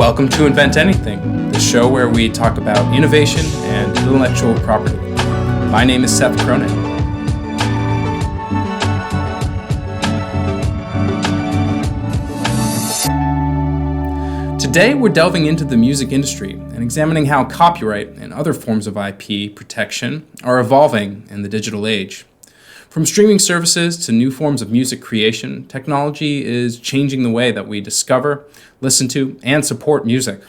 Welcome to Invent Anything, the show where we talk about innovation and intellectual property. My name is Seth Cronin. Today we're delving into the music industry and examining how copyright and other forms of IP protection are evolving in the digital age. From streaming services to new forms of music creation, technology is changing the way that we discover, listen to, and support music.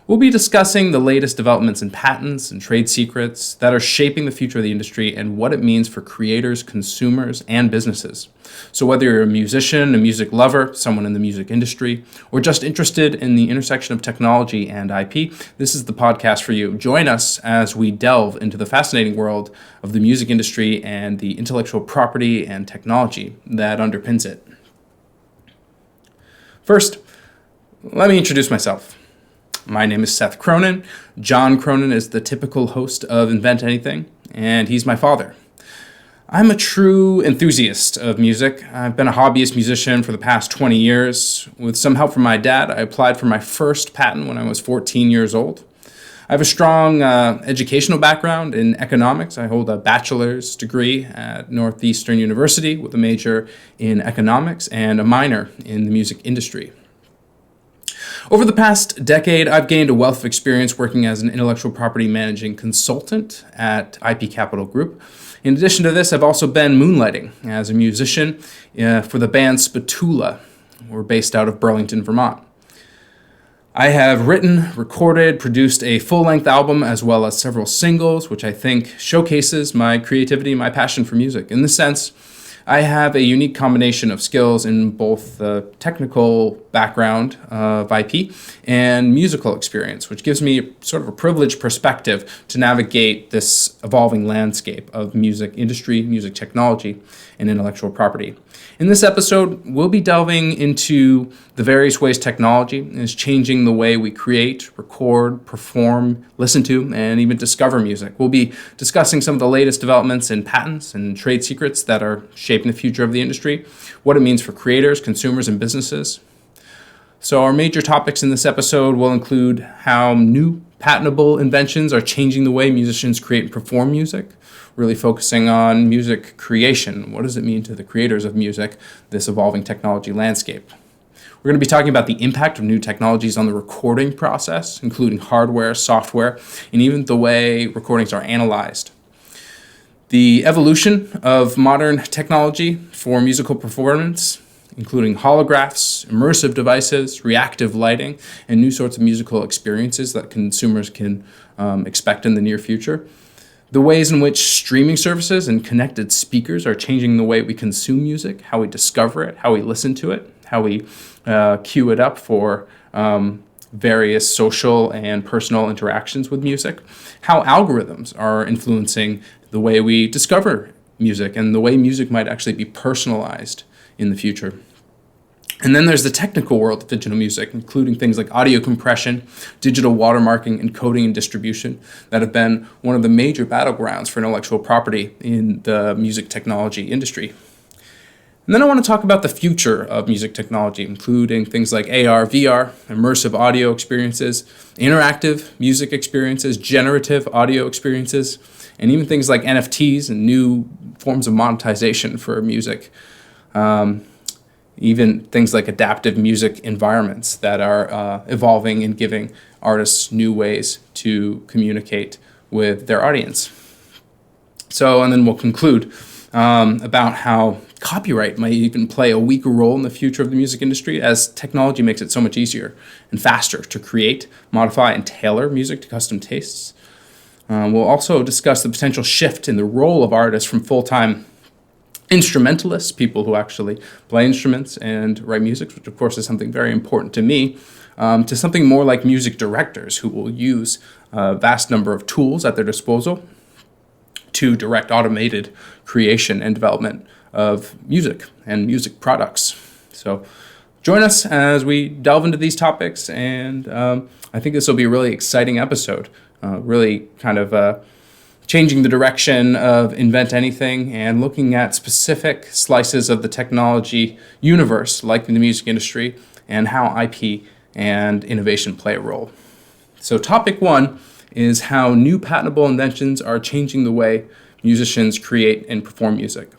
We'll be discussing the latest developments in patents and trade secrets that are shaping the future of the industry and what it means for creators, consumers, and businesses. So whether you're a musician, a music lover, someone in the music industry, or just interested in the intersection of technology and IP, this is the podcast for you. Join us as we delve into the fascinating world of the music industry and the intellectual property and technology that underpins it. First, let me introduce myself. My name is Seth Cronin. John Cronin is the typical host of Invent Anything, and he's my father. I'm a true enthusiast of music. I've been a hobbyist musician for the past 20 years. With some help from my dad, I applied for my first patent when I was 14 years old. I have a strong educational background in economics. I hold a bachelor's degree at Northeastern University with a major in economics and a minor in the music industry. Over the past decade, I've gained a wealth of experience working as an intellectual property managing consultant at IP Capital Group. In addition to this, I've also been moonlighting as a musician for the band Spatula. We're based out of Burlington, Vermont. I have written, recorded, produced a full-length album as well as several singles, which I think showcases my creativity and my passion for music. In this sense, I have a unique combination of skills in both the technical background of IP and musical experience, which gives me sort of a privileged perspective to navigate this evolving landscape of music industry, music technology, and intellectual property. In this episode, we'll be delving into the various ways technology is changing the way we create, record, perform, listen to, and even discover music. We'll be discussing some of the latest developments in patents and trade secrets that are shaping the future of the industry, what it means for creators, consumers, and businesses. So our major topics in this episode will include how new patentable inventions are changing the way musicians create and perform music, really focusing on music creation. What does it mean to the creators of music, this evolving technology landscape? We're going to be talking about the impact of new technologies on the recording process, including hardware, software, and even the way recordings are analyzed. The evolution of modern technology for musical performance, including holographs, immersive devices, reactive lighting, and new sorts of musical experiences that consumers can expect in the near future. The ways in which streaming services and connected speakers are changing the way we consume music, how we discover it, how we listen to it, how we queue it up for various social and personal interactions with music, how algorithms are influencing the way we discover music and the way music might actually be personalized in the future. And then there's the technical world of digital music, including things like audio compression, digital watermarking, encoding, and distribution that have been one of the major battlegrounds for intellectual property in the music technology industry. And then I want to talk about the future of music technology, including things like AR, VR, immersive audio experiences, interactive music experiences, generative audio experiences, and even things like NFTs and new forms of monetization for music. Even things like adaptive music environments that are evolving and giving artists new ways to communicate with their audience. So, and then we'll conclude about how copyright might even play a weaker role in the future of the music industry as technology makes it so much easier and faster to create, modify, and tailor music to custom tastes. We'll also discuss the potential shift in the role of artists from full-time instrumentalists, people who actually play instruments and write music, which of course is something very important to me, to something more like music directors who will use a vast number of tools at their disposal to direct automated creation and development of music and music products. So join us as we delve into these topics, and I think this will be a really exciting episode, really kind of changing the direction of Invent Anything and looking at specific slices of the technology universe, like in the music industry, and how IP and innovation play a role. So topic 1 is how new patentable inventions are changing the way musicians create and perform music.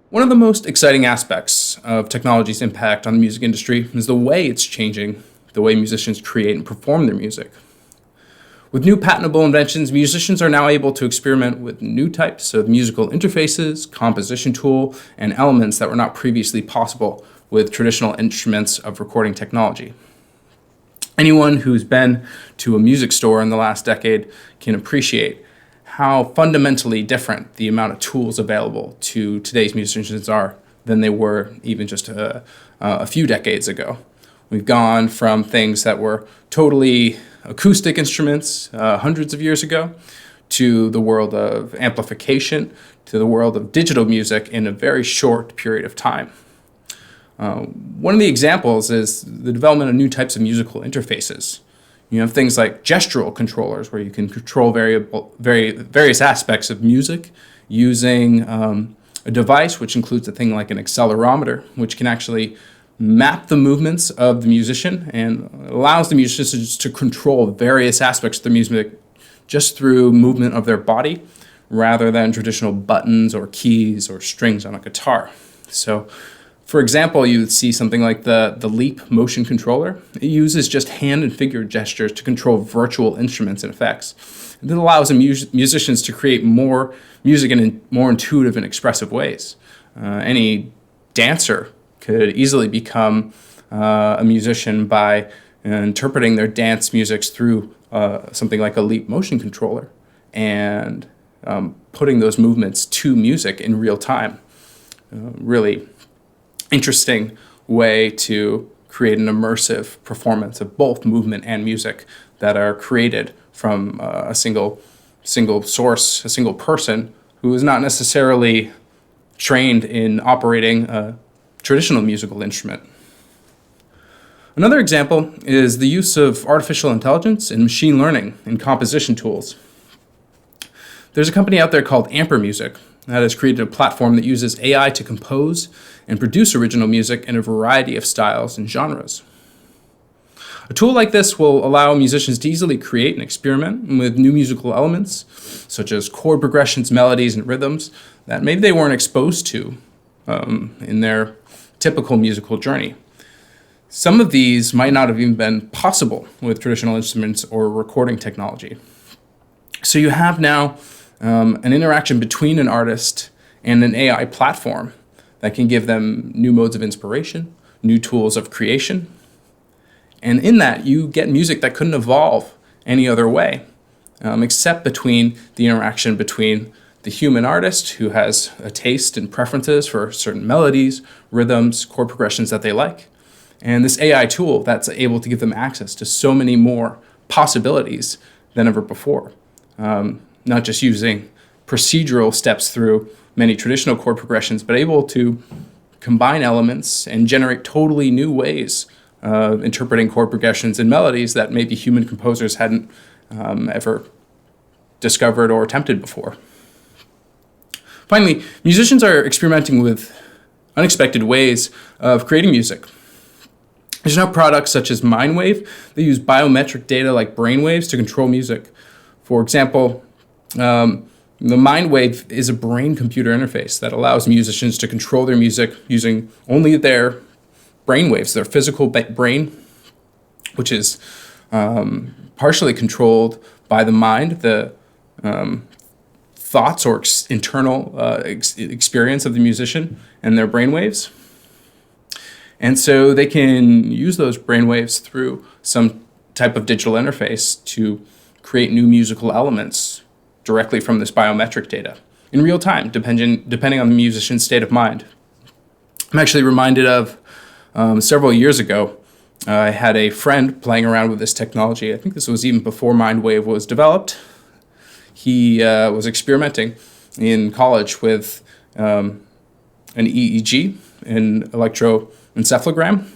One of the most exciting aspects of technology's impact on the music industry is the way it's changing the way musicians create and perform their music. With new patentable inventions, musicians are now able to experiment with new types of musical interfaces, composition tool, and elements that were not previously possible with traditional instruments of recording technology. Anyone who's been to a music store in the last decade can appreciate how fundamentally different the amount of tools available to today's musicians are than they were even just a few decades ago. We've gone from things that were totally acoustic instruments hundreds of years ago to the world of amplification, to the world of digital music in a very short period of time. One of the examples is the development of new types of musical interfaces. You have things like gestural controllers, where you can control various aspects of music using a device which includes a thing like an accelerometer, which can actually map the movements of the musician and allows the musicians to control various aspects of the music just through movement of their body, rather than traditional buttons or keys or strings on a guitar. So, for example, you would see something like the Leap motion controller. It uses just hand and finger gestures to control virtual instruments and effects. And it allows musicians to create more music in more intuitive and expressive ways. Any dancer could easily become a musician by interpreting their dance musics through something like a Leap motion controller and putting those movements to music in real time. Really interesting way to create an immersive performance of both movement and music that are created from a single source, a single person who is not necessarily trained in operating a traditional musical instrument. Another example is the use of artificial intelligence and machine learning in composition tools. There's a company out there called InMusic that has created a platform that uses AI to compose and produce original music in a variety of styles and genres. A tool like this will allow musicians to easily create and experiment with new musical elements, such as chord progressions, melodies, and rhythms that maybe they weren't exposed to in their typical musical journey. Some of these might not have even been possible with traditional instruments or recording technology. So you have now an interaction between an artist and an AI platform that can give them new modes of inspiration, new tools of creation. And in that, you get music that couldn't evolve any other way, except between the interaction between the human artist, who has a taste and preferences for certain melodies, rhythms, chord progressions that they like, and this AI tool that's able to give them access to so many more possibilities than ever before. Not just using procedural steps through many traditional chord progressions, but able to combine elements and generate totally new ways of interpreting chord progressions and melodies that maybe human composers hadn't ever discovered or attempted before. Finally, musicians are experimenting with unexpected ways of creating music. There's now products such as Mindwave that use biometric data like brainwaves to control music. For example, the Mindwave is a brain-computer interface that allows musicians to control their music using only their brainwaves, their physical brain, which is partially controlled by the mind, the thoughts or internal experience of the musician and their brainwaves. And so they can use those brainwaves through some type of digital interface to create new musical elements directly from this biometric data in real time, depending on the musician's state of mind. I'm actually reminded of several years ago, I had a friend playing around with this technology. I think this was even before Mindwave was developed. He was experimenting in college with an EEG, an electroencephalogram,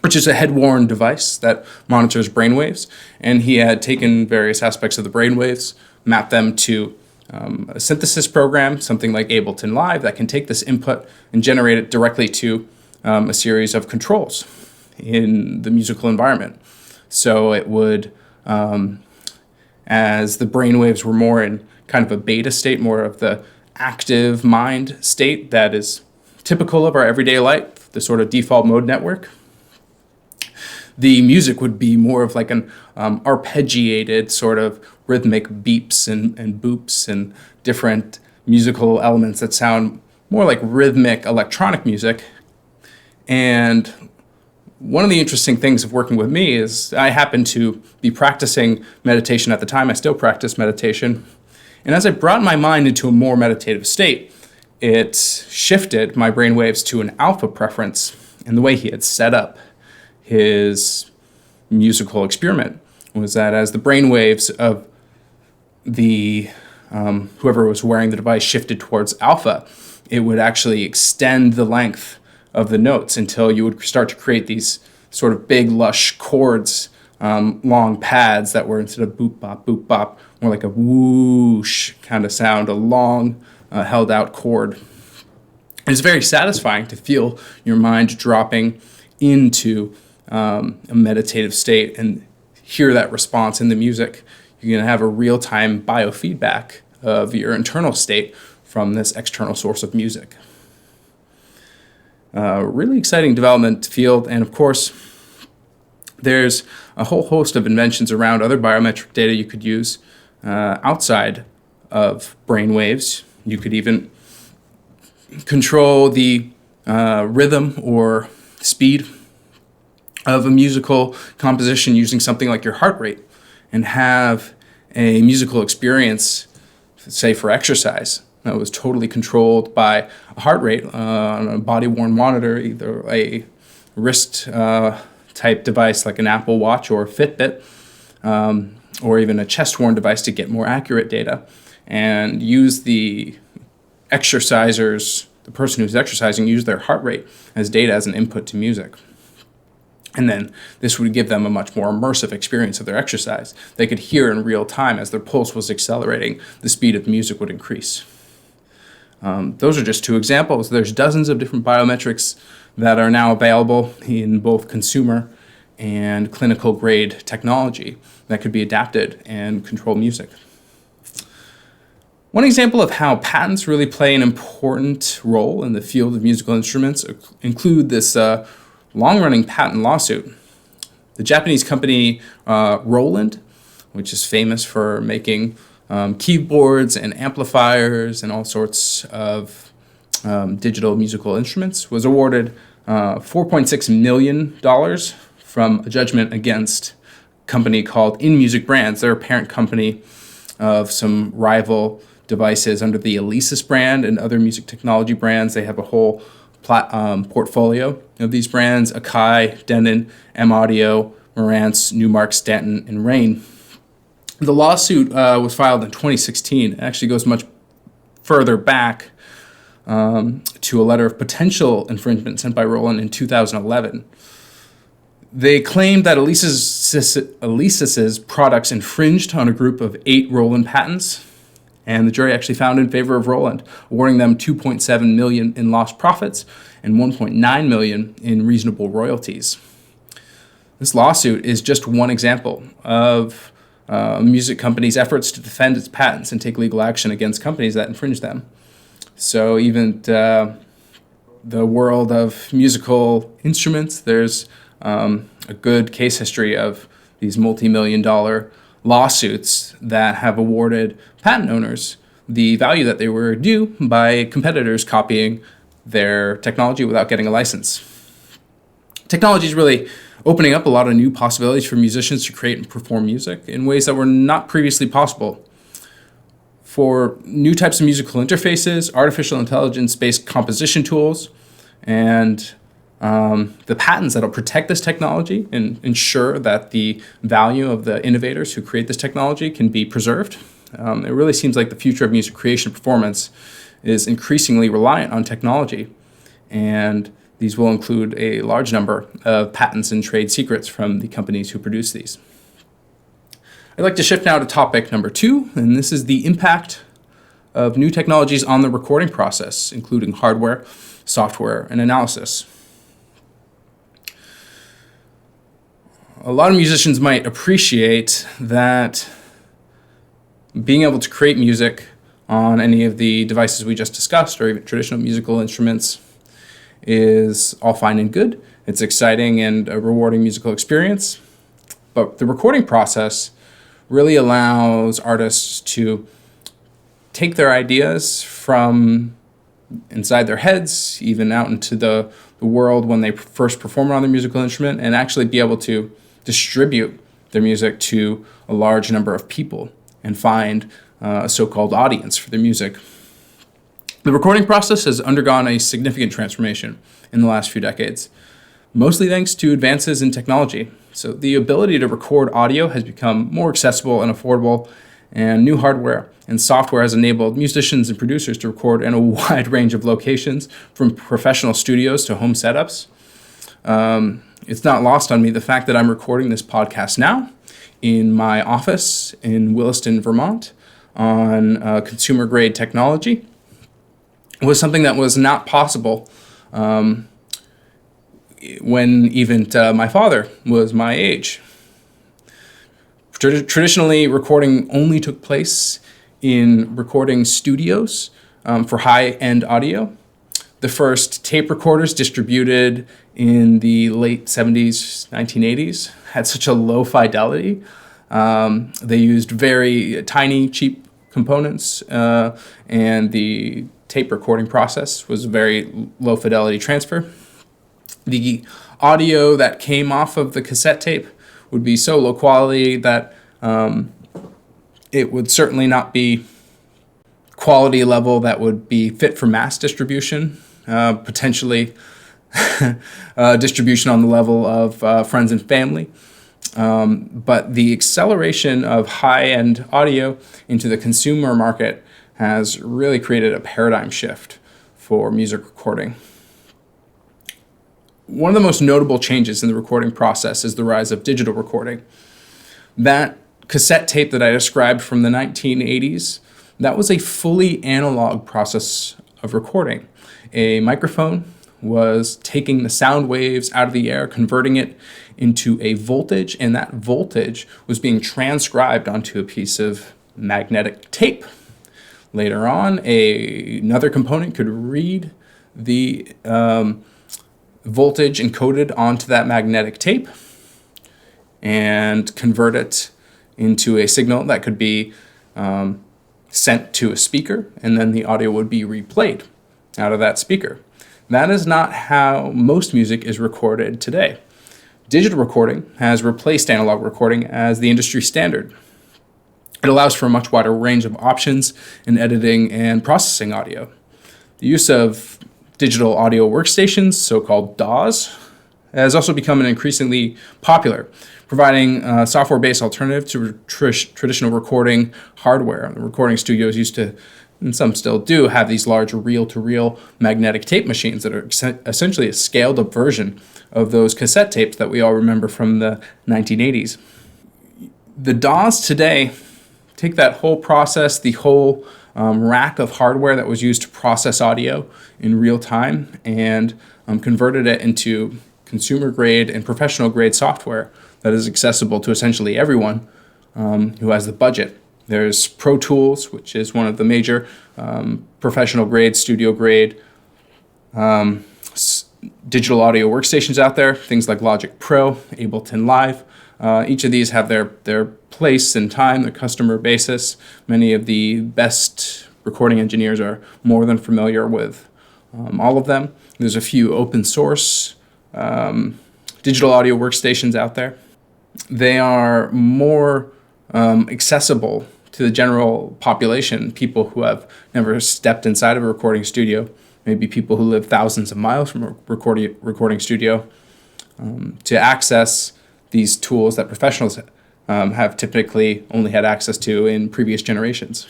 which is a head-worn device that monitors brainwaves. And he had taken various aspects of the brainwaves, mapped them to a synthesis program, something like Ableton Live, that can take this input and generate it directly to a series of controls. in the musical environment. So it would, as the brainwaves were more in kind of a beta state, more of the active mind state that is typical of our everyday life, the sort of default mode network, the music would be more of like an arpeggiated sort of rhythmic beeps and boops and different musical elements that sound more like rhythmic electronic music. And one of the interesting things of working with me is I happened to be practicing meditation at the time. I still practice meditation. And as I brought my mind into a more meditative state, it shifted my brainwaves to an alpha preference in the way he had set up his musical experiment. Was that as the brainwaves of the whoever was wearing the device shifted towards alpha, it would actually extend the length of the notes until you would start to create these sort of big, lush chords, long pads that were, instead of boop, bop, more like a whoosh kind of sound, a long, held out chord. It's very satisfying to feel your mind dropping into a meditative state and hear that response in the music. You're going to have a real-time biofeedback of your internal state from this external source of music. Really exciting development field, and of course, there's a whole host of inventions around other biometric data you could use outside of brain waves. You could even control the rhythm or speed of a musical composition using something like your heart rate and have a musical experience, say for exercise, that was totally controlled by a heart rate on a body-worn monitor, either a wrist type device like an Apple Watch or a Fitbit, or even a chest-worn device to get more accurate data, and use the exercisers, the person who's exercising, use their heart rate as data as an input to music. And then this would give them a much more immersive experience of their exercise. They could hear in real time as their pulse was accelerating, the speed of the music would increase. Those are just two examples. There's dozens of different biometrics that are now available in both consumer and clinical grade technology that could be adapted and control music. One example of how patents really play an important role in the field of musical instruments include this long-running patent lawsuit. The Japanese company Roland, which is famous for making keyboards and amplifiers and all sorts of digital musical instruments, was awarded $4.6 million from a judgment against a company called InMusic Brands. They're a parent company of some rival devices under the Alesis brand and other music technology brands. They have a whole portfolio of these brands: Akai, Denon, M-Audio, Marantz, Newmark, Stanton, and Rane. The lawsuit was filed in 2016. It actually goes much further back to a letter of potential infringement sent by Roland in 2011. They claimed that Alesis' products infringed on a group of 8 Roland patents, and the jury actually found in favor of Roland, awarding them $2.7 million in lost profits and $1.9 million in reasonable royalties. This lawsuit is just one example of a music company's efforts to defend its patents and take legal action against companies that infringe them. So even the world of musical instruments, there's a good case history of these multi-million-dollar lawsuits that have awarded patent owners the value that they were due by competitors copying their technology without getting a license. Technology is really opening up a lot of new possibilities for musicians to create and perform music in ways that were not previously possible. For new types of musical interfaces, artificial intelligence-based composition tools, and the patents that will protect this technology and ensure that the value of the innovators who create this technology can be preserved. It really seems like the future of music creation performance is increasingly reliant on technology, and these will include a large number of patents and trade secrets from the companies who produce these. I'd like to shift now to topic number 2, and this is the impact of new technologies on the recording process, including hardware, software, and analysis. a lot of musicians might appreciate that being able to create music on any of the devices we just discussed, or even traditional musical instruments, is all fine and good. It's exciting and a rewarding musical experience. But the recording process really allows artists to take their ideas from inside their heads, even out into the world when they first perform on their musical instrument, and actually be able to distribute their music to a large number of people and find a so-called audience for their music. The recording process has undergone a significant transformation in the last few decades, mostly thanks to advances in technology. So the ability to record audio has become more accessible and affordable, and new hardware and software has enabled musicians and producers to record in a wide range of locations, from professional studios to home setups. It's not lost on me the fact that I'm recording this podcast now in my office in Williston, Vermont, on consumer-grade technology. Was something that was not possible when even my father was my age. Traditionally, recording only took place in recording studios for high-end audio. The first tape recorders distributed in the late 70s, 1980s had such a low fidelity. They used very tiny, cheap components, and the tape recording process was very low fidelity transfer. The audio that came off of the cassette tape would be so low quality that it would certainly not be quality level that would be fit for mass distribution, potentially distribution on the level of friends and family. But the acceleration of high-end audio into the consumer market has really created a paradigm shift for music recording. One of the most notable changes in the recording process is the rise of digital recording. That cassette tape that I described from the 1980s, that was a fully analog process of recording. A microphone was taking the sound waves out of the air, converting it into a voltage, and that voltage was being transcribed onto a piece of magnetic tape. Later on, another component could read the voltage encoded onto that magnetic tape and convert it into a signal that could be sent to a speaker, and then the audio would be replayed out of that speaker. That is not how most music is recorded today. Digital recording has replaced analog recording as the industry standard. It allows for a much wider range of options in editing and processing audio. The use of digital audio workstations, so-called DAWs, has also become an increasingly popular, providing a software-based alternative to traditional recording hardware. The recording studios used to, and some still do, have these large reel-to-reel magnetic tape machines that are essentially a scaled-up version of those cassette tapes that we all remember from the 1980s. The DAWs today take that whole process, the whole rack of hardware that was used to process audio in real time, and converted it into consumer-grade and professional-grade software that is accessible to essentially everyone who has the budget. There's Pro Tools, which is one of the major professional-grade, studio-grade digital audio workstations out there, things like Logic Pro, Ableton Live. Each of these have their place and time, their customer basis. Many of the best recording engineers are more than familiar with all of them. There's a few open source digital audio workstations out there. They are more accessible to the general population, people who have never stepped inside of a recording studio, maybe people who live thousands of miles from a recording studio, to access these tools that professionals have typically only had access to in previous generations.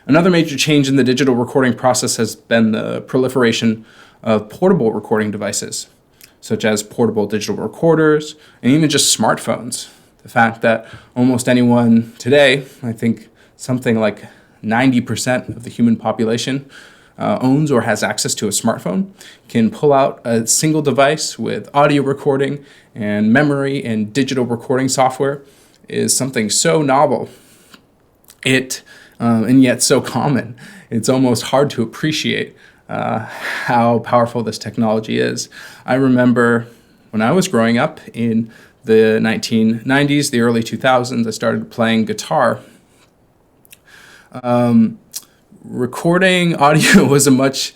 Another major change in the digital recording process has been the proliferation of portable recording devices, such as portable digital recorders and even just smartphones. The fact that almost anyone today, I think something like 90% of the human population, owns or has access to a smartphone can pull out a single device with audio recording and memory and digital recording software is something so novel, and yet so common. It's almost hard to appreciate how powerful this technology is. I remember when I was growing up in the 1990s, the early 2000s, I started playing guitar. Recording audio was a much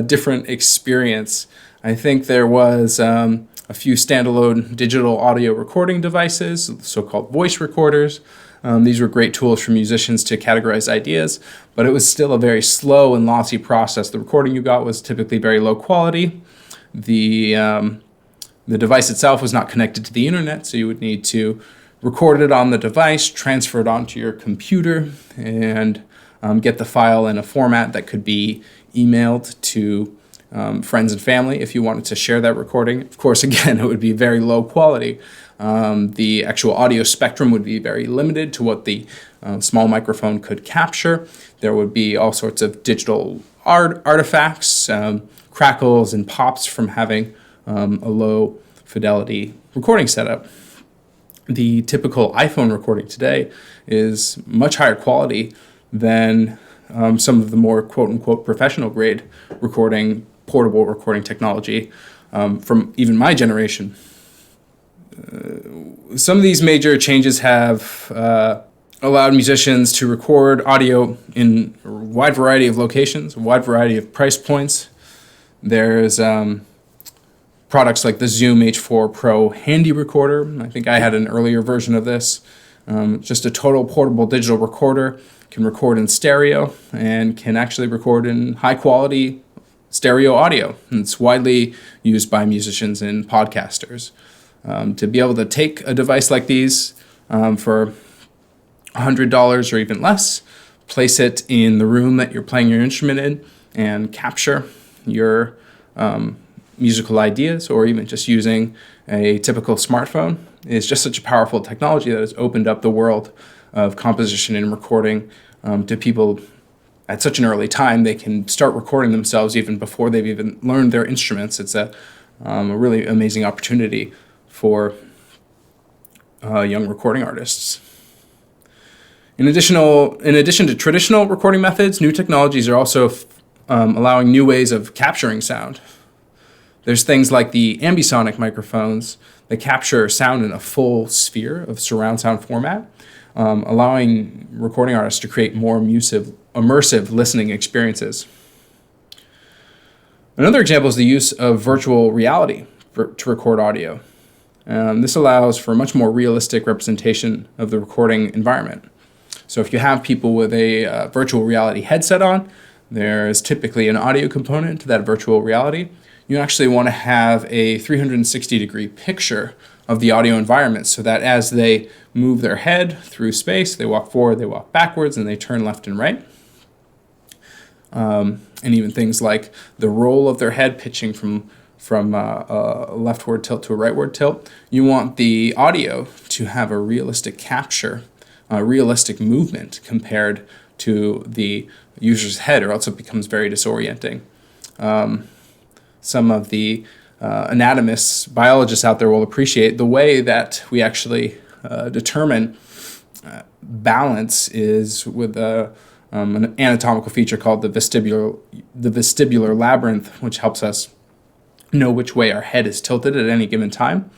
different experience. I think there was a few standalone digital audio recording devices, so-called voice recorders. These were great tools for musicians to categorize ideas, but it was still a very slow and lossy process. The recording you got was typically very low quality. The device itself was not connected to the internet, so you would need to record it on the device, transfer it onto your computer, and get the file in a format that could be emailed to friends and family if you wanted to share that recording. Of course, again, it would be very low quality. The actual audio spectrum would be very limited to what the small microphone could capture. There would be all sorts of digital artifacts, crackles and pops from having a low fidelity recording setup. The typical iPhone recording today is much higher quality than some of the more quote-unquote professional grade recording, portable recording technology from even my generation. Some of these major changes have allowed musicians to record audio in a wide variety of locations, a wide variety of price points. There's products like the Zoom H4 Pro Handy Recorder. I think I had an earlier version of this. Just a total portable digital recorder, can record in stereo and can actually record in high quality stereo audio. And it's widely used by musicians and podcasters. To be able to take a device like these for $100 or even less, place it in the room that you're playing your instrument in, and capture your musical ideas, or even just using a typical smartphone, is just such a powerful technology that has opened up the world of composition and recording to people at such an early time. They can start recording themselves even before they've even learned their instruments. It's a really amazing opportunity for young recording artists. In addition to traditional recording methods, new technologies are also allowing new ways of capturing sound. There's things like the Ambisonic microphones that capture sound in a full sphere of surround sound format, allowing recording artists to create more immersive listening experiences. Another example is the use of virtual reality to record audio. This allows for a much more realistic representation of the recording environment. So if you have people with a virtual reality headset on, there's typically an audio component to that virtual reality. You actually want to have a 360-degree picture of the audio environment so that as they move their head through space, they walk forward, they walk backwards, and they turn left and right. And even things like the roll of their head pitching from a leftward tilt to a rightward tilt. You want the audio to have a realistic capture, a realistic movement compared to the user's head, or else it becomes very disorienting. Some of the anatomists, biologists out there will appreciate the way that we actually determine balance is with an anatomical feature called the vestibular labyrinth, which helps us know which way our head is tilted at any given time.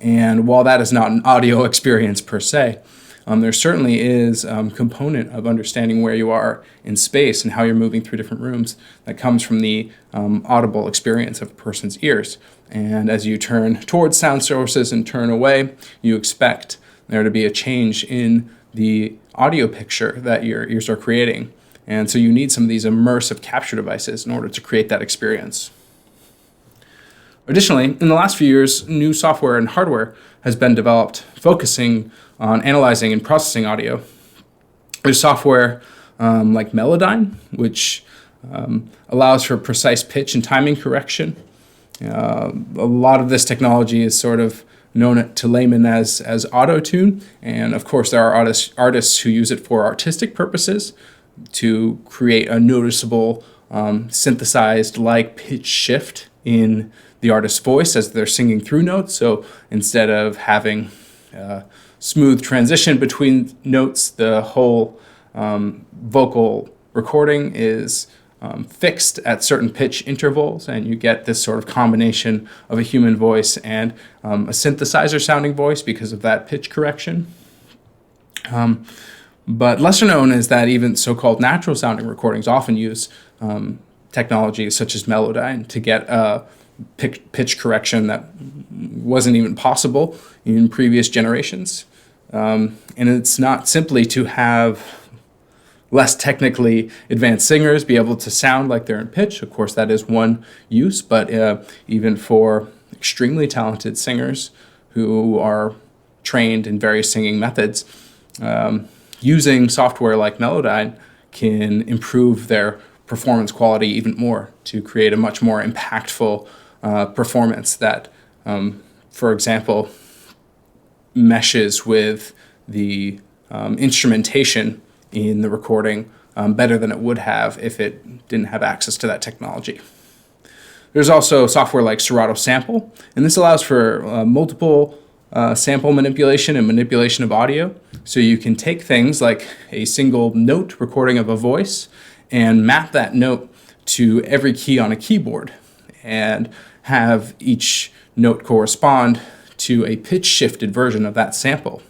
And while that is not an audio experience per se, there certainly is a component of understanding where you are in space and how you're moving through different rooms that comes from the audible experience of a person's ears. And as you turn towards sound sources and turn away, you expect there to be a change in the audio picture that your ears are creating. And so you need some of these immersive capture devices in order to create that experience. Additionally, in the last few years, new software and hardware has been developed focusing on analyzing and processing audio. There's software like Melodyne, which allows for precise pitch and timing correction. A lot of this technology is sort of known to laymen as auto-tune, and of course there are artists who use it for artistic purposes to create a noticeable synthesized like pitch shift in the artist's voice as they're singing through notes. So instead of having smooth transition between notes, the whole vocal recording is fixed at certain pitch intervals, and you get this sort of combination of a human voice and a synthesizer sounding voice because of that pitch correction. But lesser known is that even so-called natural sounding recordings often use technologies such as Melodyne to get a pitch correction that wasn't even possible in previous generations. And it's not simply to have less technically advanced singers be able to sound like they're in pitch. Of course, that is one use, but even for extremely talented singers who are trained in various singing methods, using software like Melodyne can improve their performance quality even more to create a much more impactful performance that, for example, meshes with the instrumentation in the recording better than it would have if it didn't have access to that technology. There's also software like Serato Sample, and this allows for multiple sample manipulation and manipulation of audio. So you can take things like a single note recording of a voice and map that note to every key on a keyboard and have each note correspond to a pitch shifted version of that sample.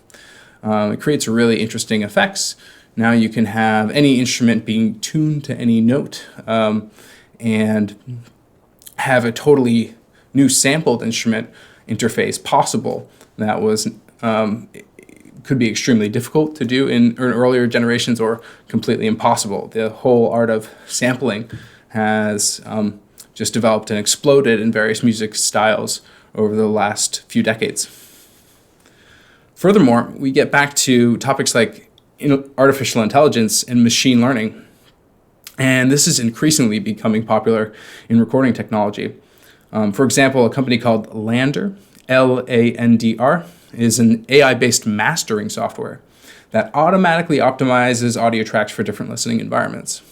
It creates really interesting effects. Now you can have any instrument being tuned to any note and have a totally new sampled instrument interface possible that was could be extremely difficult to do in earlier generations or completely impossible. The whole art of sampling has just developed and exploded in various music styles over the last few decades. Furthermore, we get back to topics like artificial intelligence and machine learning. And this is increasingly becoming popular in recording technology. For example, a company called Landr, Landr, is an AI-based mastering software that automatically optimizes audio tracks for different listening environments.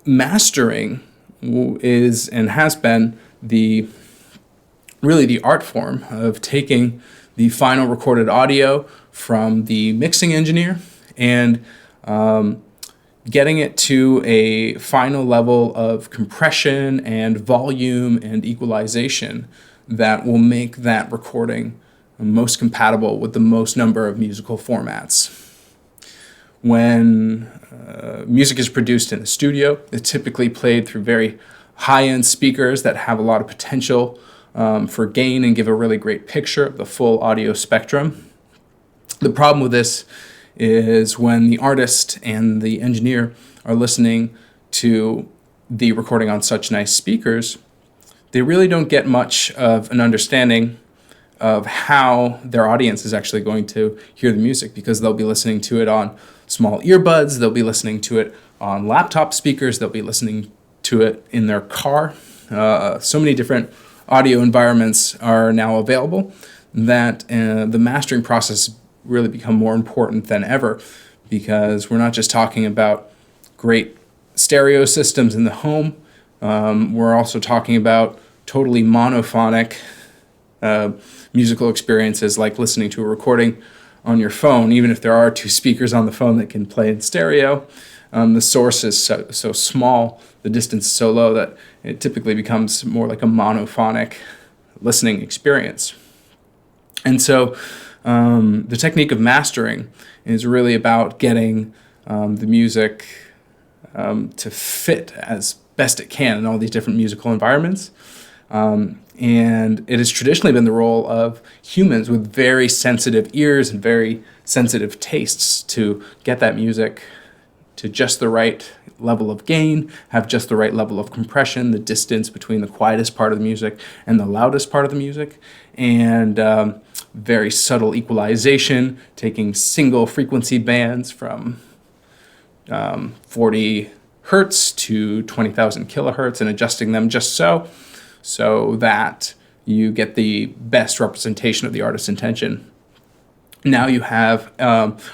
Mastering is and has been the art form of taking the final recorded audio from the mixing engineer and getting it to a final level of compression and volume and equalization that will make that recording most compatible with the most number of musical formats. When music is produced in a studio, it's typically played through very high-end speakers that have a lot of potential for gain and give a really great picture of the full audio spectrum. The problem with this is when the artist and the engineer are listening to the recording on such nice speakers, they really don't get much of an understanding of how their audience is actually going to hear the music, because they'll be listening to it on small earbuds, they'll be listening to it on laptop speakers, they'll be listening to it in their car. So many different audio environments are now available that the mastering process really become more important than ever, because we're not just talking about great stereo systems in the home, we're also talking about totally monophonic musical experiences like listening to a recording on your phone. Even if there are two speakers on the phone that can play in stereo, the source is so small, the distance is so low that it typically becomes more like a monophonic listening experience. And so the technique of mastering is really about getting the music to fit as best it can in all these different musical environments. And it has traditionally been the role of humans with very sensitive ears and very sensitive tastes to get that music to just the right level of gain, have just the right level of compression, the distance between the quietest part of the music and the loudest part of the music, and very subtle equalization, taking single frequency bands from 40 hertz to 20,000 kilohertz and adjusting them just so that you get the best representation of the artist's intention. Now you have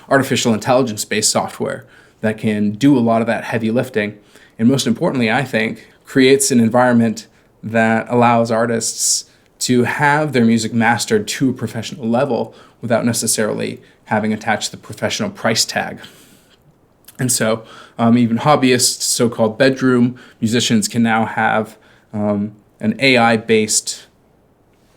artificial intelligence-based software that can do a lot of that heavy lifting. And most importantly, I think, creates an environment that allows artists to have their music mastered to a professional level without necessarily having attached the professional price tag. And so even hobbyists, so-called bedroom musicians, can now have an AI-based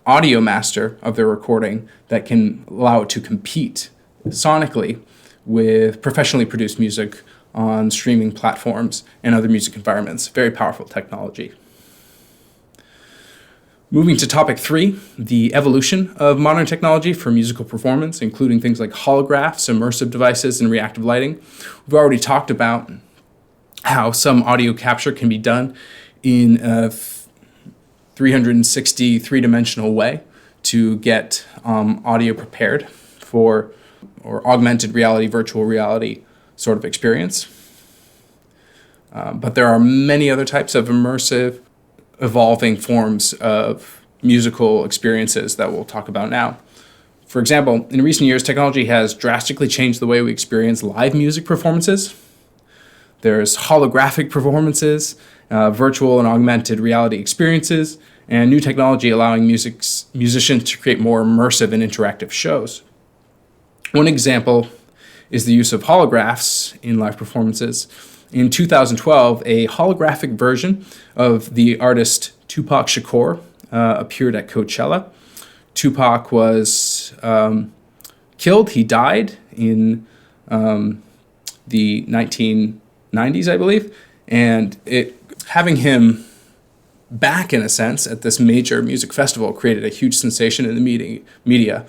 audio master of their recording that can allow it to compete sonically with professionally produced music on streaming platforms and other music environments. Very powerful technology. Moving to topic 3, the evolution of modern technology for musical performance, including things like holographs, immersive devices, and reactive lighting. We've already talked about how some audio capture can be done in a 360 three-dimensional way to get audio prepared for or augmented reality, virtual reality sort of experience. But there are many other types of immersive, evolving forms of musical experiences that we'll talk about now. For example, in recent years, technology has drastically changed the way we experience live music performances. There's holographic performances, virtual and augmented reality experiences, and new technology allowing musicians to create more immersive and interactive shows. One example is the use of holographs in live performances. In 2012, a holographic version of the artist Tupac Shakur appeared at Coachella. Tupac was killed. He died in the 1990s, I believe. And having him back, in a sense, at this major music festival created a huge sensation in the media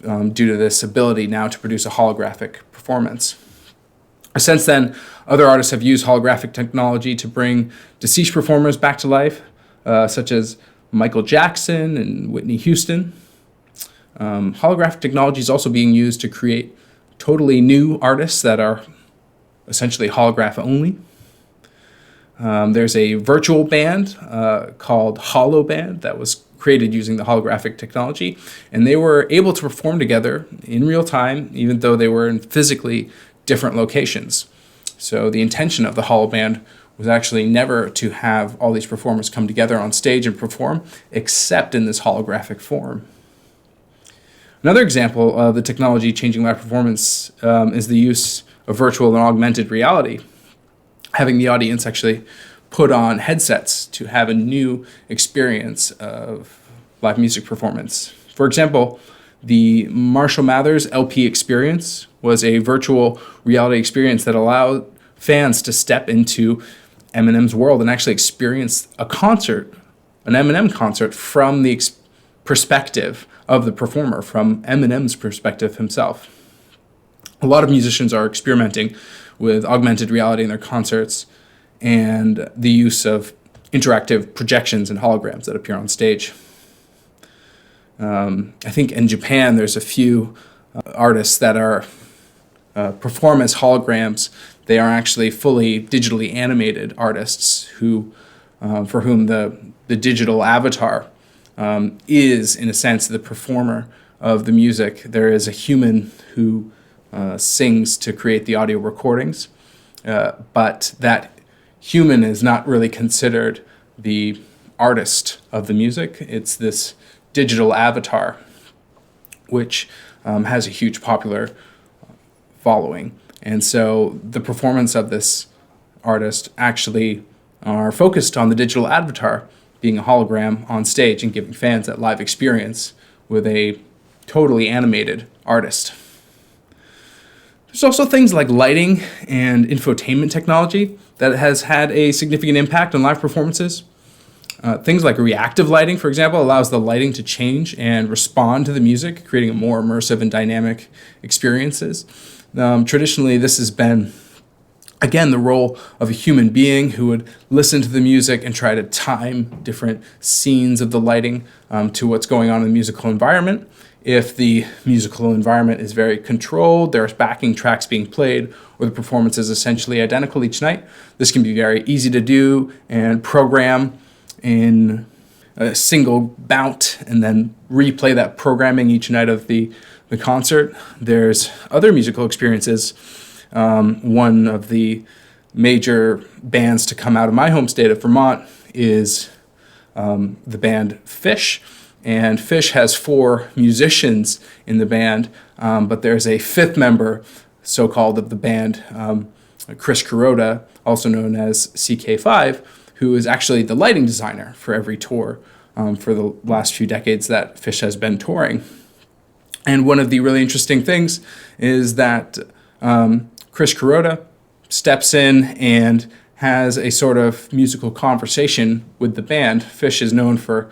due to this ability now to produce a holographic performance. Since then, other artists have used holographic technology to bring deceased performers back to life, such as Michael Jackson and Whitney Houston. Holographic technology is also being used to create totally new artists that are essentially holograph only. There's a virtual band called Hollow Band that was created using the holographic technology, and they were able to perform together in real time, even though they were in physically different locations. So the intention of the Hollow Band was actually never to have all these performers come together on stage and perform, except in this holographic form. Another example of the technology changing live performance is the use of virtual and augmented reality, having the audience actually put on headsets to have a new experience of live music performance. For example, the Marshall Mathers LP experience was a virtual reality experience that allowed fans to step into Eminem's world and actually experience a concert, an Eminem concert, from the perspective of the performer, from Eminem's perspective himself. A lot of musicians are experimenting with augmented reality in their concerts and the use of interactive projections and holograms that appear on stage. I think in Japan there's a few artists that are perform as holograms. They are actually fully digitally animated artists who, for whom the digital avatar is, in a sense, the performer of the music. There is a human who sings to create the audio recordings, but that human is not really considered the artist of the music. It's this digital avatar, which has a huge popular following. And so the performance of this artist actually are focused on the digital avatar being a hologram on stage and giving fans that live experience with a totally animated artist. There's also things like lighting and infotainment technology that has had a significant impact on live performances. Things like reactive lighting, for example, allows the lighting to change and respond to the music, creating a more immersive and dynamic experiences. Traditionally, this has been, again, the role of a human being who would listen to the music and try to time different scenes of the lighting to what's going on in the musical environment. If the musical environment is very controlled, there's backing tracks being played, or the performance is essentially identical each night, this can be very easy to do and program in a single bout and then replay that programming each night of the concert. There's other musical experiences One of the major bands to come out of my home state of Vermont is the band Fish. And Fish has 4 musicians in the band, but there's a 5th member, so-called, of the band, Chris Kuroda, also known as CK5, who is actually the lighting designer for every tour for the last few decades that Fish has been touring. And one of the really interesting things is that Chris Kuroda steps in and has a sort of musical conversation with the band. Fish is known for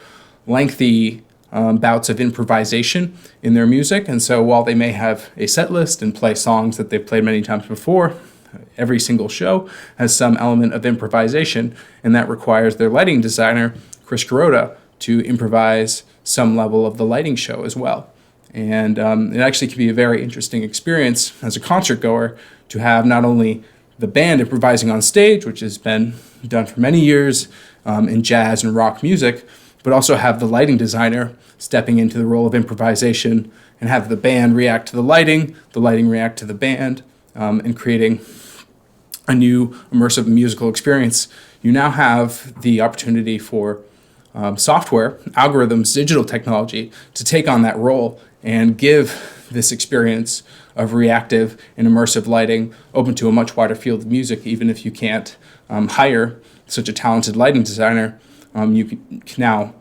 lengthy bouts of improvisation in their music, and so while they may have a set list and play songs that they've played many times before, every single show has some element of improvisation, and that requires their lighting designer, Chris Kuroda, to improvise some level of the lighting show as well. And it actually can be a very interesting experience as a concert goer to have not only the band improvising on stage, which has been done for many years in jazz and rock music, but also have the lighting designer stepping into the role of improvisation and have the band react to the lighting react to the band, and creating a new immersive musical experience. You now have the opportunity for software, algorithms, digital technology to take on that role and give this experience of reactive and immersive lighting open to a much wider field of music. Even if you can't hire such a talented lighting designer, you can now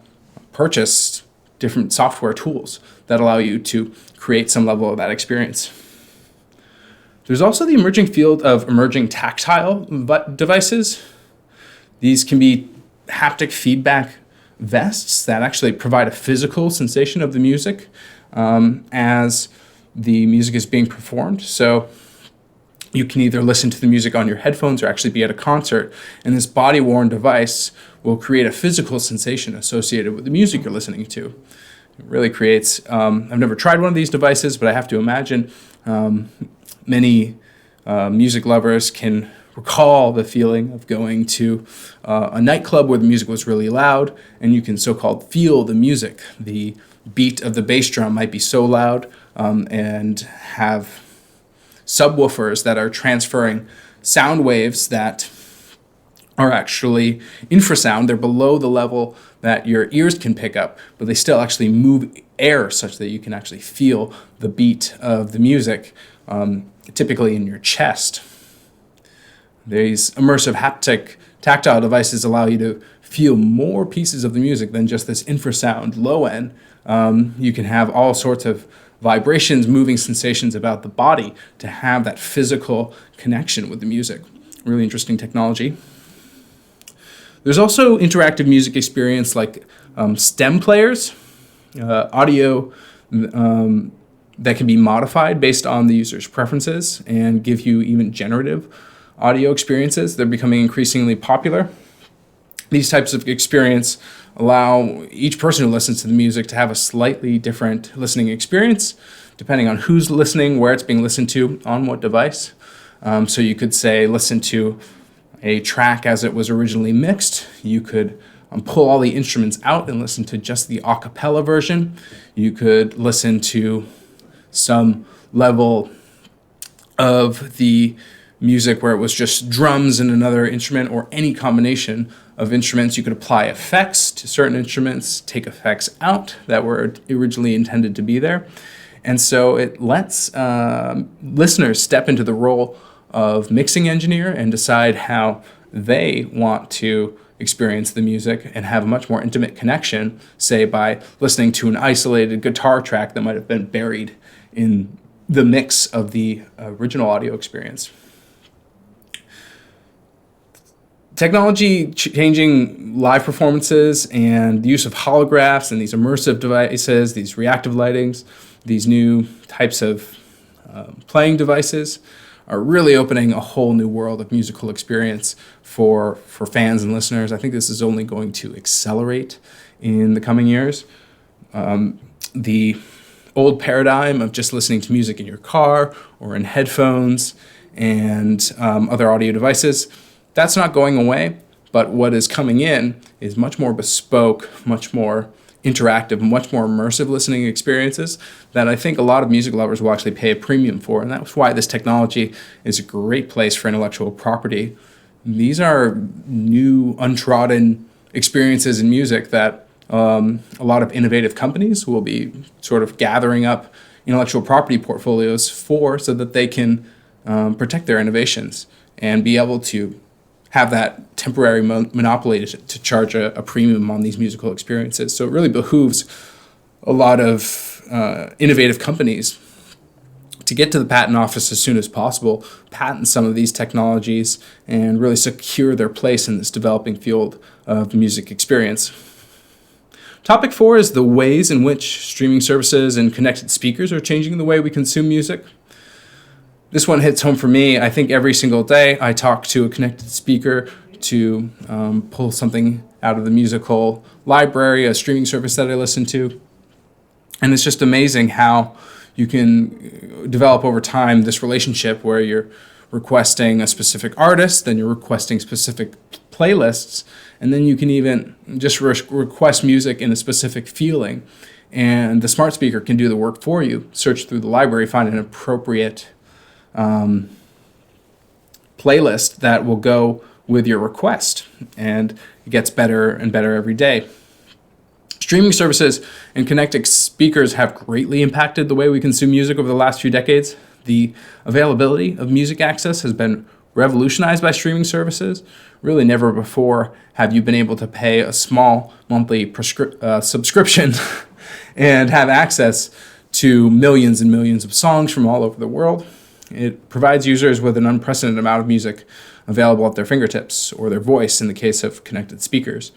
purchase different software tools that allow you to create some level of that experience. There's also the emerging field of emerging tactile devices. These can be haptic feedback vests that actually provide a physical sensation of the music as the music is being performed. So you can either listen to the music on your headphones or actually be at a concert, and this body-worn device will create a physical sensation associated with the music you're listening to. It really creates, I've never tried one of these devices, but I have to imagine many music lovers can recall the feeling of going to a nightclub where the music was really loud, and you can so-called feel the music. The beat of the bass drum might be so loud and have subwoofers that are transferring sound waves that are actually infrasound. They're below the level that your ears can pick up, but they still actually move air such that you can actually feel the beat of the music, typically in your chest. These immersive haptic tactile devices allow you to feel more pieces of the music than just this infrasound low end. You can have all sorts of vibrations, moving sensations about the body to have that physical connection with the music. Really interesting technology. There's also interactive music experience like stem players, audio that can be modified based on the user's preferences and give you even generative audio experiences. They're becoming increasingly popular. These types of experience allow each person who listens to the music to have a slightly different listening experience, depending on who's listening, where it's being listened to, on what device. So you could say, listen to a track as it was originally mixed. You could pull all the instruments out and listen to just the a cappella version. You could listen to some level of the music where it was just drums and another instrument, or any combination of instruments. You could apply effects to certain instruments, take effects out that were originally intended to be there. And so it lets listeners step into the role of mixing engineer and decide how they want to experience the music and have a much more intimate connection, say by listening to an isolated guitar track that might have been buried in the mix of the original audio experience. Technology changing live performances and the use of holographs and these immersive devices, these reactive lightings, these new types of playing devices are really opening a whole new world of musical experience for fans and listeners. I think this is only going to accelerate in the coming years. The old paradigm of just listening to music in your car or in headphones and other audio devices, that's not going away, but what is coming in is much more bespoke, much more interactive, much more immersive listening experiences that I think a lot of music lovers will actually pay a premium for. And that's why this technology is a great place for intellectual property. These are new, untrodden experiences in music that a lot of innovative companies will be sort of gathering up intellectual property portfolios for, so that they can protect their innovations and be able to have that temporary monopoly to charge a premium on these musical experiences. So it really behooves a lot of innovative companies to get to the patent office as soon as possible, patent some of these technologies, and really secure their place in this developing field of music experience. Topic 4 is the ways in which streaming services and connected speakers are changing the way we consume music. This one hits home for me. I think every single day I talk to a connected speaker to pull something out of the musical library, a streaming service that I listen to. And it's just amazing how you can develop over time this relationship where you're requesting a specific artist, then you're requesting specific playlists, and then you can even just request music in a specific feeling. And the smart speaker can do the work for you. Search through the library, find an appropriate playlist that will go with your request, and it gets better and better every day. Streaming services and connected speakers have greatly impacted the way we consume music over the last few decades. The availability of music access has been revolutionized by streaming services. Really never before have you been able to pay a small monthly subscription and have access to millions and millions of songs from all over the world. It provides users with an unprecedented amount of music available at their fingertips, or their voice in the case of connected speakers.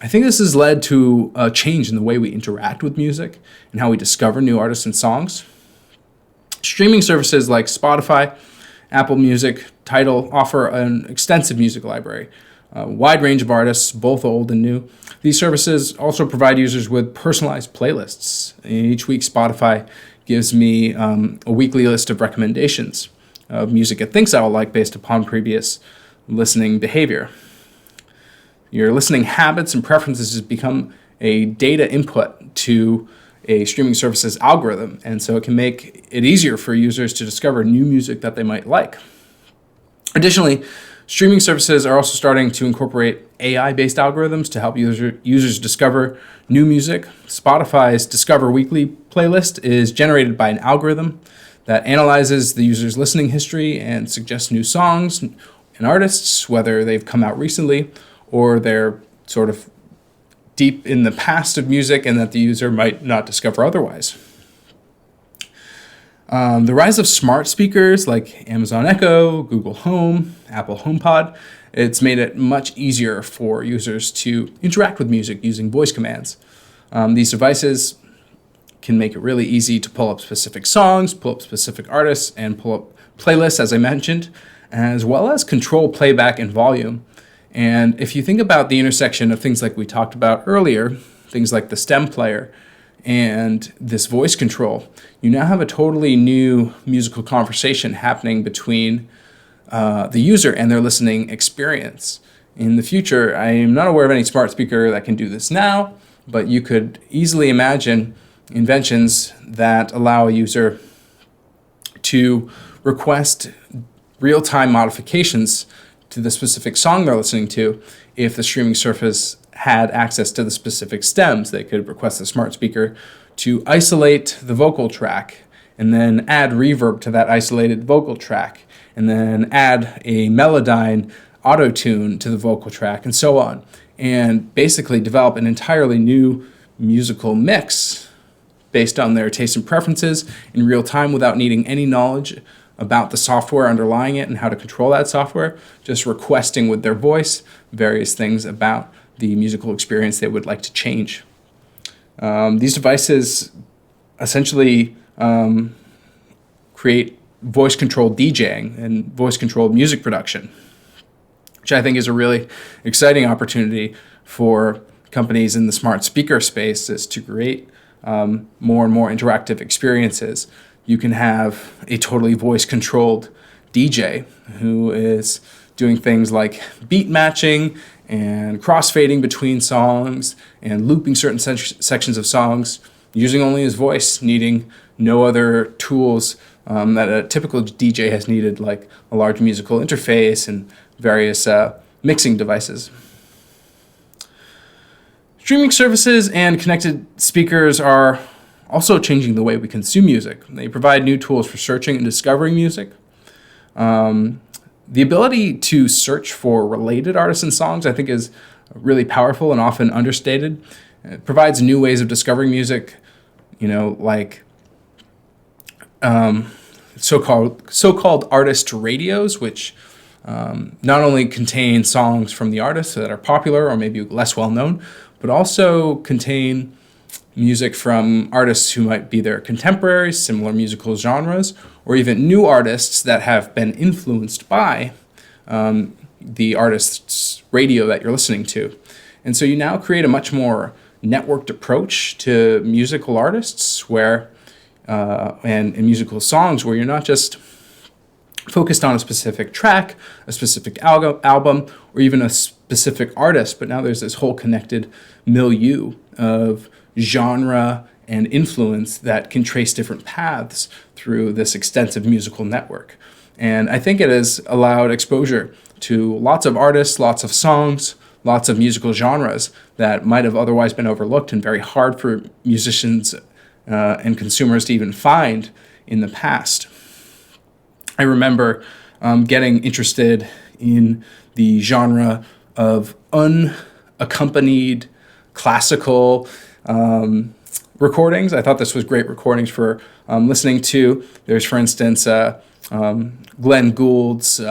I think this has led to a change in the way we interact with music and how we discover new artists and songs. Streaming services like Spotify, Apple Music, Tidal offer an extensive music library, a wide range of artists, both old and new. These services also provide users with personalized playlists. Each week, Spotify gives me a weekly list of recommendations of music it thinks I will like based upon previous listening behavior. Your listening habits and preferences has become a data input to a streaming service's algorithm, and so it can make it easier for users to discover new music that they might like. Additionally, streaming services are also starting to incorporate AI-based algorithms to help users discover new music. Spotify's Discover Weekly playlist is generated by an algorithm that analyzes the user's listening history and suggests new songs and artists, whether they've come out recently or they're sort of deep in the past of music and that the user might not discover otherwise. The rise of smart speakers like Amazon Echo, Google Home, Apple HomePod, it's made it much easier for users to interact with music using voice commands. These devices can make it really easy to pull up specific songs, pull up specific artists, and pull up playlists, as I mentioned, as well as control playback and volume. And if you think about the intersection of things like we talked about earlier, things like the stem player and this voice control, you now have a totally new musical conversation happening between the user and their listening experience. In the future, I am not aware of any smart speaker that can do this now, but you could easily imagine inventions that allow a user to request real-time modifications to the specific song they're listening to. If the streaming service had access to the specific stems, they could request the smart speaker to isolate the vocal track and then add reverb to that isolated vocal track, and then add a Melodyne auto-tune to the vocal track, and so on, and basically develop an entirely new musical mix based on their tastes and preferences in real time without needing any knowledge about the software underlying it and how to control that software, just requesting with their voice various things about the musical experience they would like to change. These devices essentially create voice-controlled DJing and voice-controlled music production, which I think is a really exciting opportunity for companies in the smart speaker space, is to create more and more interactive experiences. You can have a totally voice-controlled DJ who is doing things like beat matching and crossfading between songs and looping certain sections of songs, using only his voice, needing no other tools that a typical DJ has needed, like a large musical interface and various mixing devices. Streaming services and connected speakers are also changing the way we consume music. They provide new tools for searching and discovering music. The ability to search for related artists and songs, I think, is really powerful and often understated. It provides new ways of discovering music, like so-called artist radios, which not only contain songs from the artists that are popular or maybe less well-known, but also contain music from artists who might be their contemporaries, similar musical genres, or even new artists that have been influenced by the artist's radio that you're listening to. And so you now create a much more networked approach to musical artists and musical songs, where you're not just focused on a specific track, a specific album, or even a specific artist, but now there's this whole connected milieu of genre and influence that can trace different paths through this extensive musical network. And I think it has allowed exposure to lots of artists, lots of songs, lots of musical genres that might have otherwise been overlooked and very hard for musicians and consumers to even find in the past. I remember getting interested in the genre of unaccompanied classical recordings. I thought this was great recordings for listening to. There's, for instance, Glenn Gould's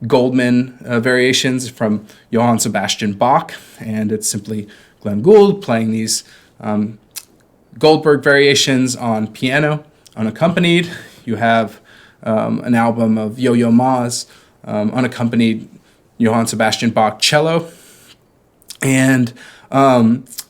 Goldman variations from Johann Sebastian Bach, and it's simply Glenn Gould playing these Goldberg variations on piano, unaccompanied. You have an album of Yo-Yo Ma's unaccompanied Johann Sebastian Bach cello. And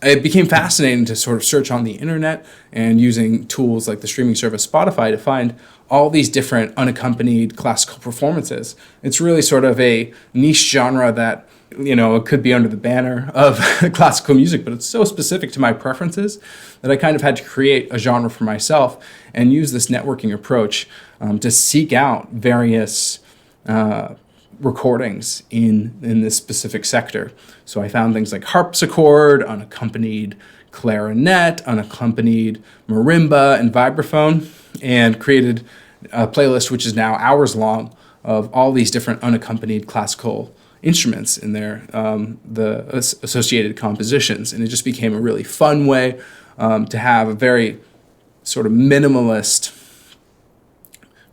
it became fascinating to sort of search on the internet and using tools like the streaming service Spotify to find all these different unaccompanied classical performances. It's really sort of a niche genre that, it could be under the banner of classical music, but it's so specific to my preferences that I kind of had to create a genre for myself and use this networking approach to seek out various recordings in this specific sector. So I found things like harpsichord, unaccompanied clarinet, unaccompanied marimba, and vibraphone, and created a playlist which is now hours long of all these different unaccompanied classical instruments in the associated compositions. And it just became a really fun way to have a very sort of minimalist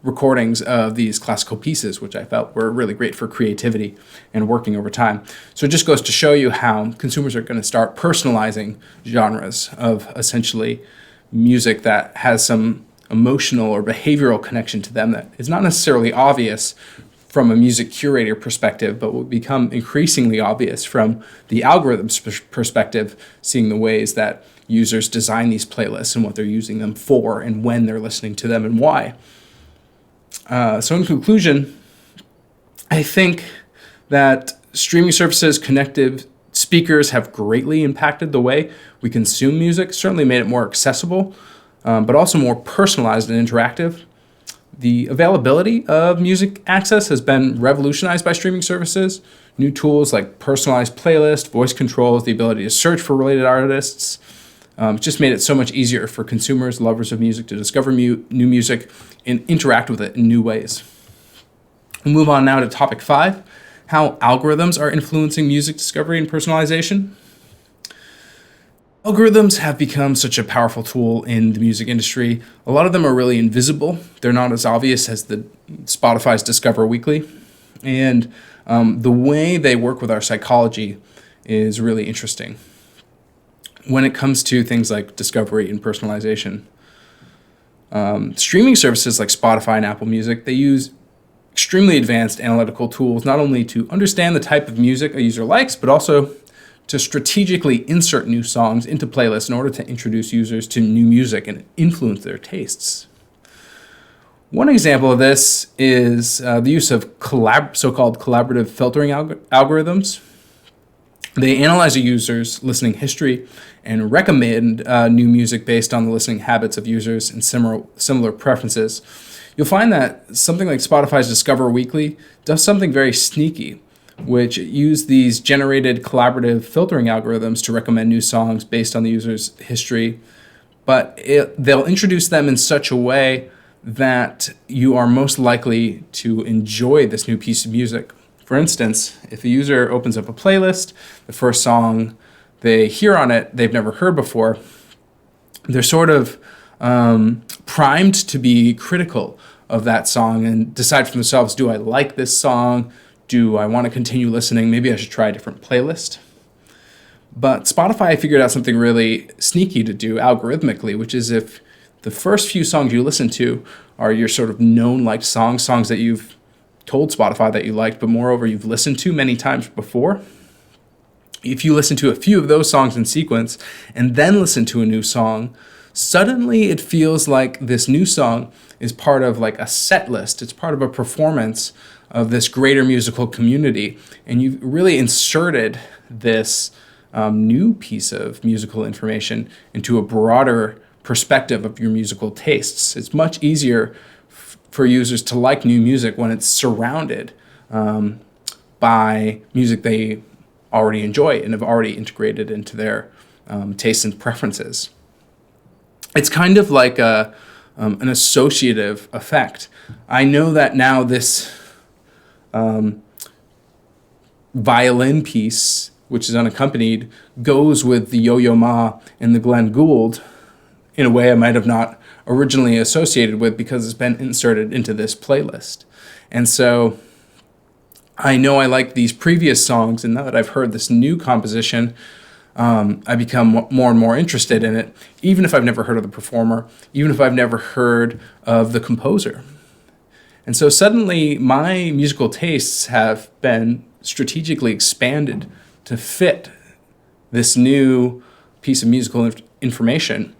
recordings of these classical pieces, which I felt were really great for creativity and working over time. So it just goes to show you how consumers are going to start personalizing genres of essentially music that has some emotional or behavioral connection to them that is not necessarily obvious from a music curator perspective, but will become increasingly obvious from the algorithm's perspective, seeing the ways that users design these playlists and what they're using them for and when they're listening to them and why. So in conclusion, I think that streaming services, connected speakers have greatly impacted the way we consume music, certainly made it more accessible, but also more personalized and interactive. The availability of music access has been revolutionized by streaming services. New tools like personalized playlist, voice controls, the ability to search for related artists, just made it so much easier for consumers, lovers of music, to discover new music and interact with it in new ways. We'll move on now to topic 5, how algorithms are influencing music discovery and personalization. Algorithms have become such a powerful tool in the music industry. A lot of them are really invisible. They're not as obvious as the Spotify's Discover Weekly. And the way they work with our psychology is really interesting when it comes to things like discovery and personalization. Streaming services like Spotify and Apple Music, they use extremely advanced analytical tools, not only to understand the type of music a user likes, but also to strategically insert new songs into playlists in order to introduce users to new music and influence their tastes. One example of this is the use of so-called collaborative filtering algorithms. They analyze a user's listening history and recommend new music based on the listening habits of users and similar preferences. You'll find that something like Spotify's Discover Weekly does something very sneaky, which use these generated collaborative filtering algorithms to recommend new songs based on the user's history, but they'll introduce them in such a way that you are most likely to enjoy this new piece of music. For instance, if a user opens up a playlist, the first song they hear on it they've never heard before, they're sort of primed to be critical of that song and decide for themselves, do I like this song? Do I want to continue listening? Maybe I should try a different playlist. But Spotify figured out something really sneaky to do algorithmically, which is if the first few songs you listen to are your sort of known liked songs that you've told Spotify that you liked, but moreover you've listened to many times before, if you listen to a few of those songs in sequence and then listen to a new song, suddenly it feels like this new song is part of like a set list. It's part of a performance of this greater musical community. And you've really inserted this new piece of musical information into a broader perspective of your musical tastes. It's much easier for users to like new music when it's surrounded by music they already enjoy and have already integrated into their tastes and preferences. It's kind of like an associative effect. I know that now this violin piece, which is unaccompanied, goes with the Yo-Yo Ma and the Glenn Gould in a way I might have not originally associated with because it's been inserted into this playlist. And so I know I like these previous songs, and now that I've heard this new composition, I become more and more interested in it, even if I've never heard of the performer, even if I've never heard of the composer. And so suddenly my musical tastes have been strategically expanded to fit this new piece of musical information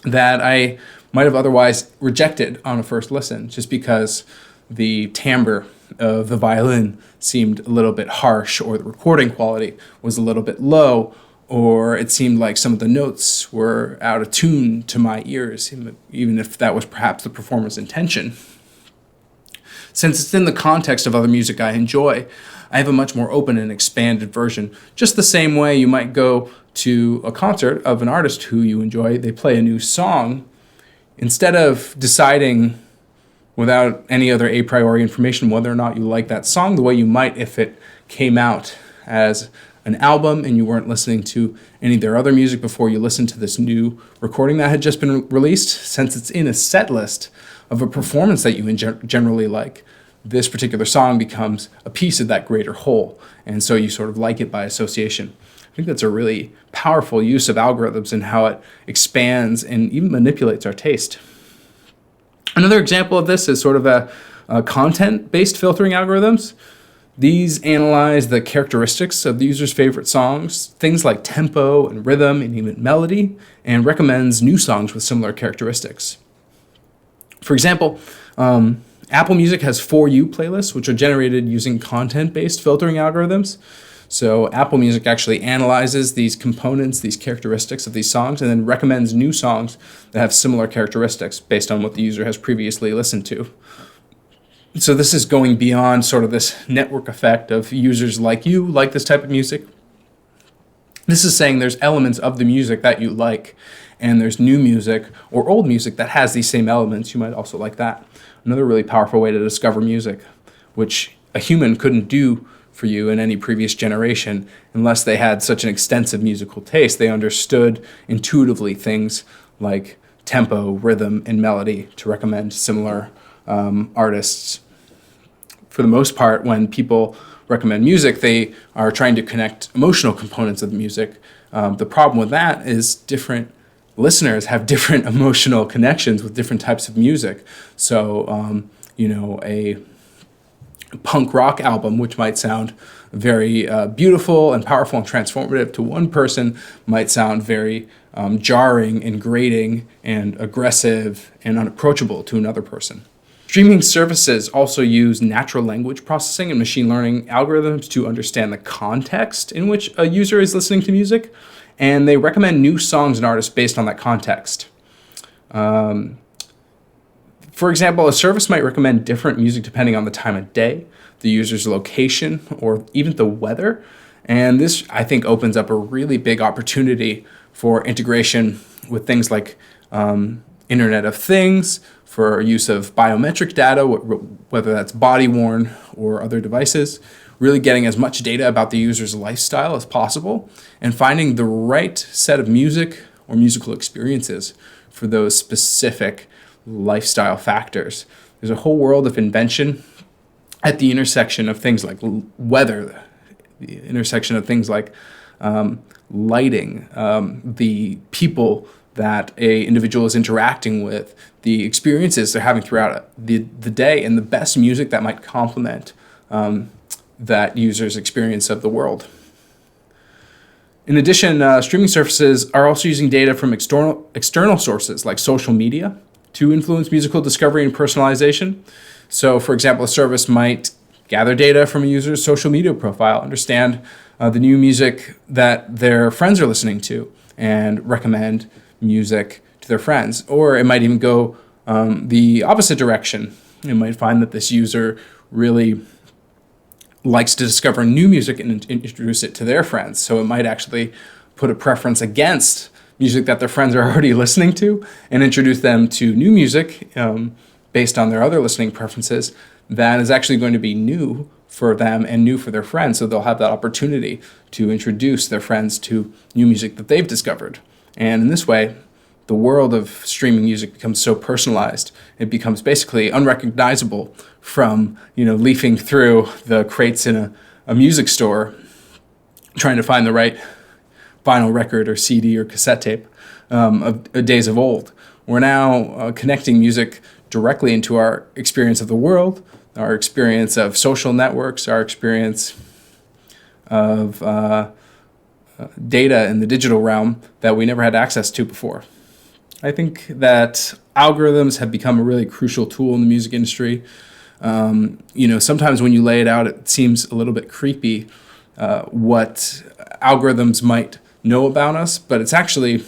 that I might have otherwise rejected on a first listen, just because the timbre of the violin seemed a little bit harsh, or the recording quality was a little bit low, or it seemed like some of the notes were out of tune to my ears, even if that was perhaps the performer's intention. Since it's in the context of other music I enjoy, I have a much more open and expanded version. Just the same way you might go to a concert of an artist who you enjoy, they play a new song, instead of deciding without any other a priori information whether or not you like that song the way you might if it came out as an album and you weren't listening to any of their other music before you listened to this new recording that had just been released. Since it's in a set list of a performance that you generally like, this particular song becomes a piece of that greater whole, and so you sort of like it by association. I think that's a really powerful use of algorithms and how it expands and even manipulates our taste. Another example of this is sort of a content-based filtering algorithms. These analyze the characteristics of the user's favorite songs, things like tempo and rhythm and even melody, and recommends new songs with similar characteristics. For example, Apple Music has For You playlists, which are generated using content-based filtering algorithms. So Apple Music actually analyzes these components, these characteristics of these songs, and then recommends new songs that have similar characteristics based on what the user has previously listened to. So this is going beyond sort of this network effect of users like you like this type of music. This is saying there's elements of the music that you like, and there's new music or old music that has these same elements. You might also like that. Another really powerful way to discover music, which a human couldn't do for you in any previous generation unless they had such an extensive musical taste. They understood intuitively things like tempo, rhythm, and melody to recommend similar artists. For the most part, when people recommend music, they are trying to connect emotional components of the music. The problem with that is different listeners have different emotional connections with different types of music. So, a punk rock album, which might sound very beautiful and powerful and transformative to one person, might sound very jarring and grating and aggressive and unapproachable to another person. Streaming services also use natural language processing and machine learning algorithms to understand the context in which a user is listening to music, and they recommend new songs and artists based on that context. For example, a service might recommend different music depending on the time of day, the user's location, or even the weather. And this, I think, opens up a really big opportunity for integration with things like Internet of Things, for use of biometric data, whether that's body-worn or other devices, really getting as much data about the user's lifestyle as possible, and finding the right set of music or musical experiences for those specific lifestyle factors. There's a whole world of invention at the intersection of things like weather, the intersection of things like lighting, the people that a individual is interacting with, the experiences they're having throughout the day, and the best music that might complement that user's experience of the world. In addition, streaming services are also using data from external sources like social media to influence musical discovery and personalization. So, for example, a service might gather data from a user's social media profile, understand the new music that their friends are listening to, and recommend music to their friends. Or it might even go the opposite direction. You might find that this user really likes to discover new music and introduce it to their friends. So it might actually put a preference against music that their friends are already listening to and introduce them to new music based on their other listening preferences that is actually going to be new for them and new for their friends. So they'll have that opportunity to introduce their friends to new music that they've discovered. And in this way, the world of streaming music becomes so personalized. It becomes basically unrecognizable from, leafing through the crates in a music store, trying to find the right vinyl record or CD or cassette tape of days of old. We're now connecting music directly into our experience of the world, our experience of social networks, our experience of data in the digital realm that we never had access to before. I think that algorithms have become a really crucial tool in the music industry. Sometimes when you lay it out, it seems a little bit creepy what algorithms might know about us, but it's actually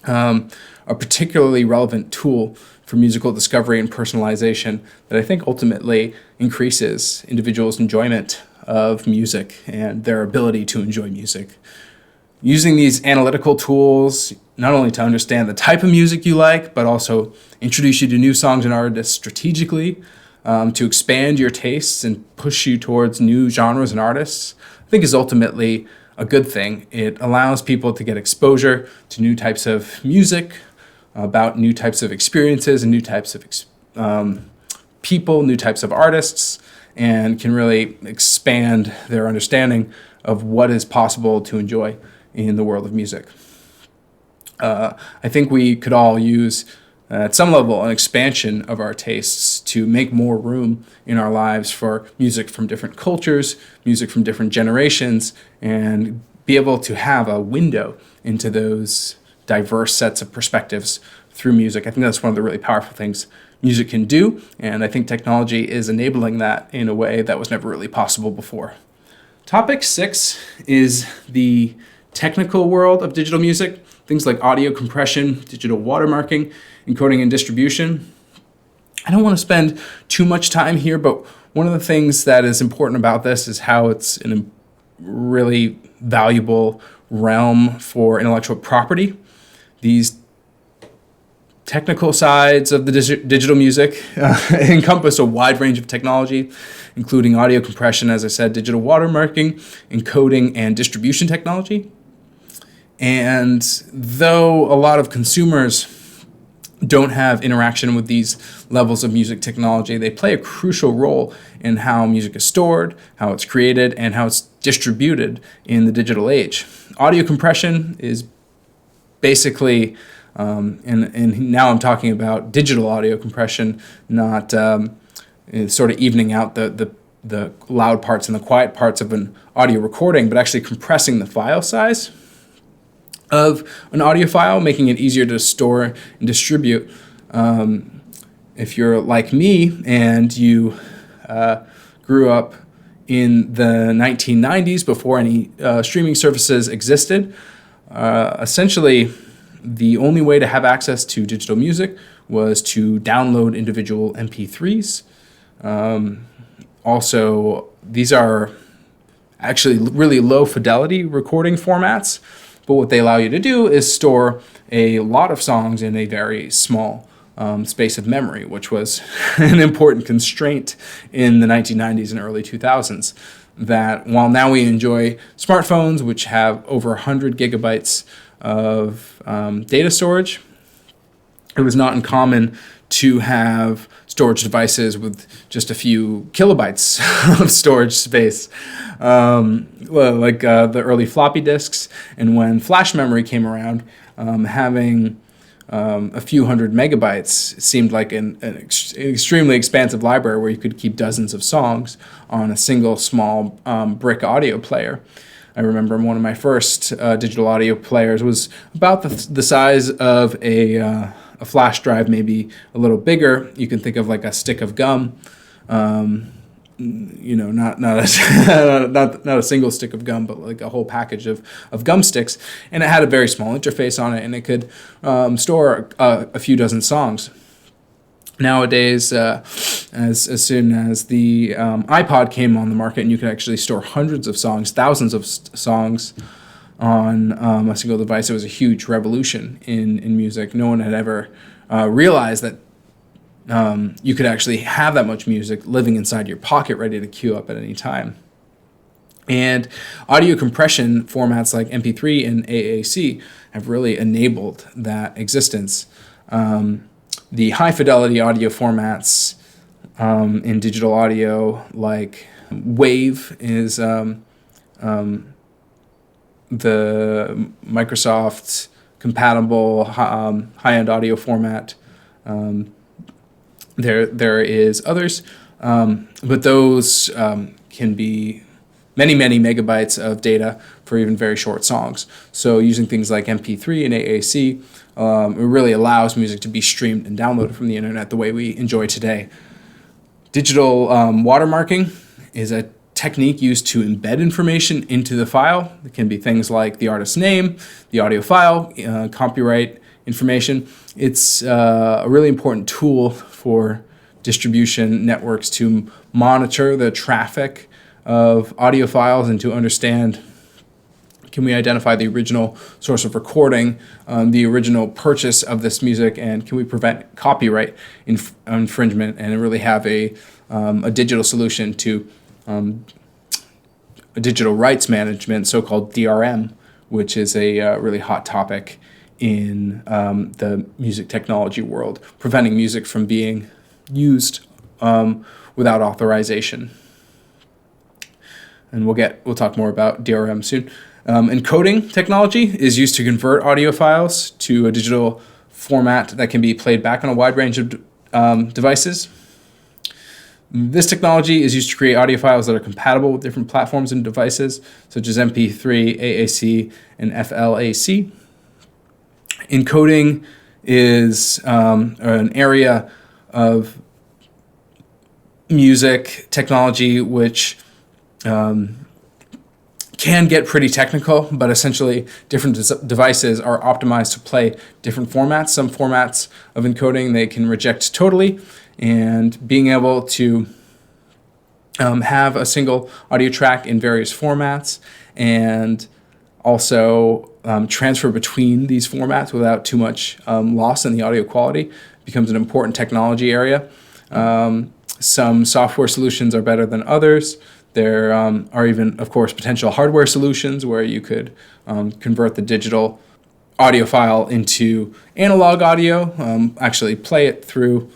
a particularly relevant tool for musical discovery and personalization that I think ultimately increases individuals' enjoyment of music and their ability to enjoy music. Using these analytical tools, not only to understand the type of music you like, but also introduce you to new songs and artists strategically, to expand your tastes and push you towards new genres and artists, I think is ultimately a good thing. It allows people to get exposure to new types of music, about new types of experiences and new types of people, new types of artists, and can really expand their understanding of what is possible to enjoy in the world of music. I think we could all use, at some level, an expansion of our tastes to make more room in our lives for music from different cultures, music from different generations, and be able to have a window into those diverse sets of perspectives through music. I think that's one of the really powerful things music can do, and I think technology is enabling that in a way that was never really possible before. Topic 6 is the technical world of digital music, things like audio compression, digital watermarking, encoding and distribution. I don't want to spend too much time here, but one of the things that is important about this is how it's a really valuable realm for intellectual property. These technical sides of the digital music encompass a wide range of technology, including audio compression, as I said, digital watermarking, encoding, and distribution technology. And though a lot of consumers don't have interaction with these levels of music technology, they play a crucial role in how music is stored, how it's created, and how it's distributed in the digital age. Audio compression is basically, and now I'm talking about digital audio compression, not sort of evening out the loud parts and the quiet parts of an audio recording, but actually compressing the file size of an audio file, making it easier to store and distribute. If you're like me and you grew up in the 1990s before any streaming services existed, essentially the only way to have access to digital music was to download individual MP3s. Also, these are actually really low fidelity recording formats, but what they allow you to do is store a lot of songs in a very small space of memory, which was an important constraint in the 1990s and early 2000s. That while now we enjoy smartphones, which have over 100 gigabytes of data storage, it was not uncommon to have storage devices with just a few kilobytes of storage space, like the early floppy disks. And when flash memory came around, having a few hundred megabytes seemed like an extremely expansive library where you could keep dozens of songs on a single small brick audio player. I remember one of my first digital audio players was about the size of a flash drive, maybe a little bigger. You can think of like a stick of gum. Not a single stick of gum, but like a whole package of gum sticks. And it had a very small interface on it, and it could store a few dozen songs. Nowadays, as soon as the iPod came on the market, and you could actually store hundreds of songs, thousands of songs on a single device, it was a huge revolution in music. No one had ever realized that you could actually have that much music living inside your pocket, ready to queue up at any time. And audio compression formats like MP3 and AAC have really enabled that existence. The high fidelity audio formats in digital audio, like Wave, is the Microsoft compatible high-end audio format. There is others, but those can be many megabytes of data for even very short songs. So using things like MP3 and AAC, it really allows music to be streamed and downloaded from the internet the way we enjoy today. Digital watermarking is a technique used to embed information into the file. It can be things like the artist's name, the audio file, copyright information. It's a really important tool for distribution networks to monitor the traffic of audio files and to understand, can we identify the original source of recording, the original purchase of this music, and can we prevent copyright infringement, and really have a digital solution to a digital rights management, so-called DRM, which is a really hot topic in the music technology world, preventing music from being used without authorization. And we'll talk more about DRM soon. Encoding technology is used to convert audio files to a digital format that can be played back on a wide range of devices. This technology is used to create audio files that are compatible with different platforms and devices, such as MP3, AAC, and FLAC. Encoding is an area of music technology which can get pretty technical, but essentially different devices are optimized to play different formats. Some formats of encoding they can reject totally, and being able to have a single audio track in various formats and also transfer between these formats without too much loss in the audio quality becomes an important technology area. Some software solutions are better than others. There are even, of course, potential hardware solutions where you could convert the digital audio file into analog audio, actually play it through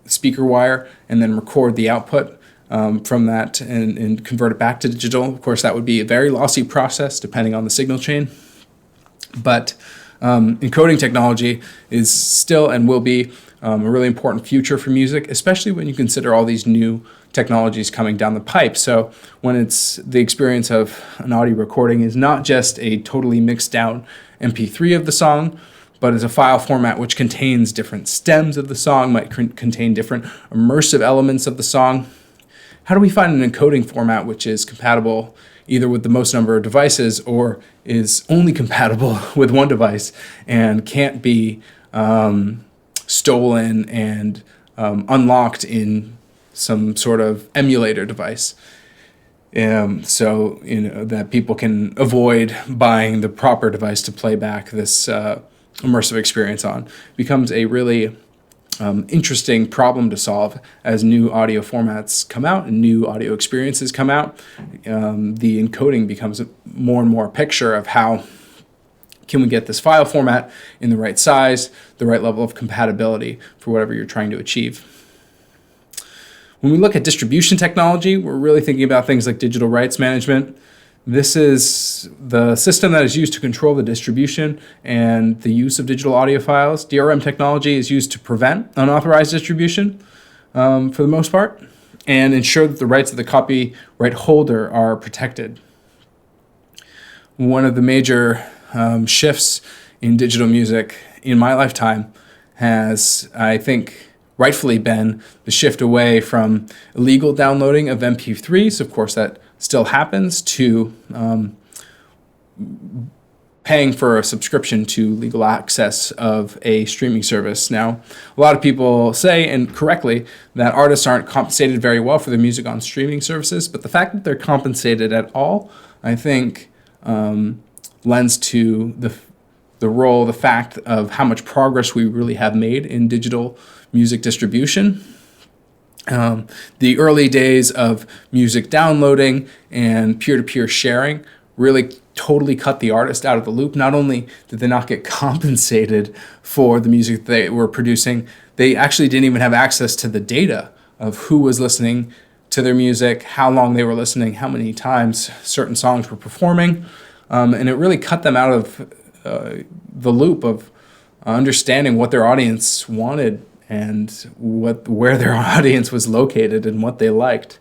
speaker wire, and then record the output from that and convert it back to digital. Of course, that would be a very lossy process depending on the signal chain. But encoding technology is still and will be a really important future for music, especially when you consider all these new technologies coming down the pipe. So when it's the experience of an audio recording is not just a totally mixed down MP3 of the song, but it's a file format which contains different stems of the song, might contain different immersive elements of the song. How do we find an encoding format which is compatible either with the most number of devices or is only compatible with one device and can't be stolen and unlocked in some sort of emulator device? So that people can avoid buying the proper device to play back this immersive experience on. Becomes a really interesting problem to solve as new audio formats come out and new audio experiences come out. The encoding becomes more and more a picture of how can we get this file format in the right size, the right level of compatibility for whatever you're trying to achieve. When we look at distribution technology, we're really thinking about things like digital rights management. This is the system that is used to control the distribution and the use of digital audio files. DRM technology is used to prevent unauthorized distribution for the most part and ensure that the rights of the copyright holder are protected. One of the major shifts in digital music in my lifetime has, I think, rightfully been the shift away from illegal downloading of MP3s. Of course, that still happens, to paying for a subscription to legal access of a streaming service. Now, a lot of people say, and correctly, that artists aren't compensated very well for their music on streaming services, but the fact that they're compensated at all, I think, lends to the fact of how much progress we really have made in digital music distribution. The early days of music downloading and peer-to-peer sharing really totally cut the artist out of the loop. Not only did they not get compensated for the music they were producing, they actually didn't even have access to the data of who was listening to their music, how long they were listening, how many times certain songs were performing. And it really cut them out of the loop of understanding what their audience wanted and where their audience was located and what they liked.